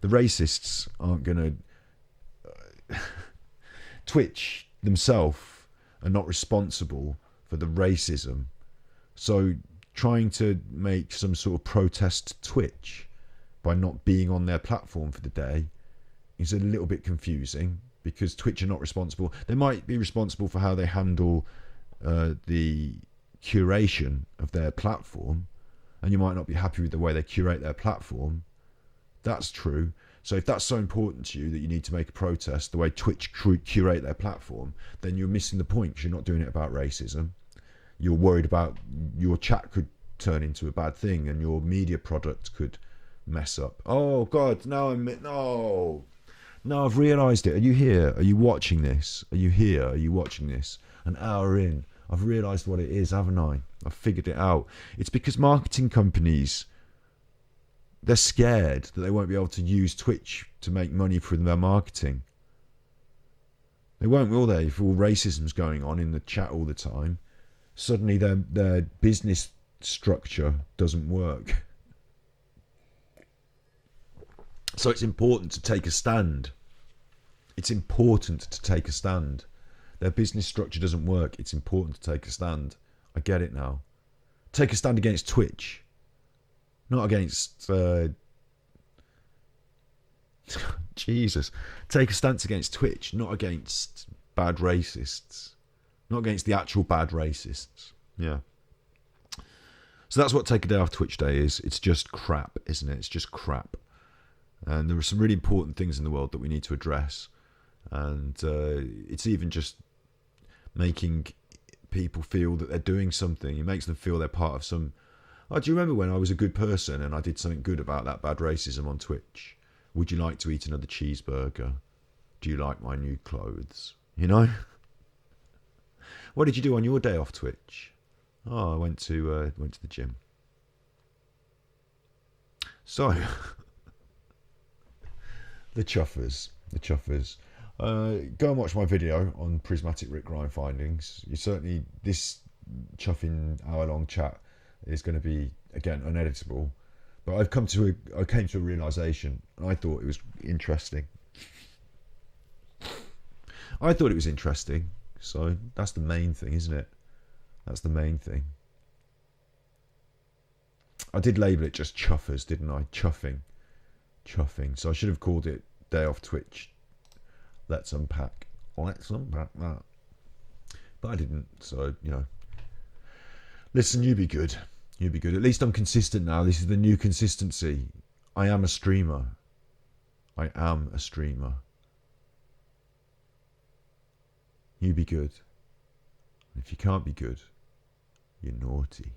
The racists aren't going to... Twitch themselves are not responsible for the racism. So trying to make some sort of protest Twitch by not being on their platform for the day is a little bit confusing, because Twitch are not responsible. They might be responsible for how they handle the curation of their platform, and you might not be happy with the way they curate their platform. That's true. So if that's so important to you that you need to make a protest the way Twitch curate their platform, then you're missing the point, because you're not doing it about racism. You're worried about your chat could turn into a bad thing, and your media product could mess up. Oh God, now I've realised it. Are you here? Are you watching this? Are you here? Are you watching this? An hour in, I've realised what it is, haven't I? I've figured it out. It's because marketing companies, they're scared that they won't be able to use Twitch to make money from their marketing. They won't, will they? If all racism's going on in the chat all the time, suddenly their business structure doesn't work. So it's important to take a stand. It's important to take a stand. Their business structure doesn't work. It's important to take a stand. I get it now. Take a stand against Twitch. Not against... Jesus. Take a stance against Twitch, not against bad racists. Not against the actual bad racists. Yeah. So that's what Take a Day Off Twitch Day is. It's just crap, isn't it? It's just crap. And there are some really important things in the world that we need to address. And it's even just making people feel that they're doing something. It makes them feel they're part of some... Oh, do you remember when I was a good person and I did something good about that bad racism on Twitch? Would you like to eat another cheeseburger? Do you like my new clothes? You know? What did you do on your day off Twitch? Oh, I went to the gym. So... The chuffers. Go and watch my video on prismatic Rick Grind findings. You certainly, this chuffing hour-long chat is going to be, again, uneditable. But I came to a realisation, and I thought it was interesting. So that's the main thing, isn't it? That's the main thing. I did label it just chuffers, didn't I? Chuffing. So I should have called it Day Off Twitch. Let's unpack that. But I didn't, so, Listen, you be good. At least I'm consistent now. This is the new consistency. I am a streamer. You be good. If you can't be good, you're naughty.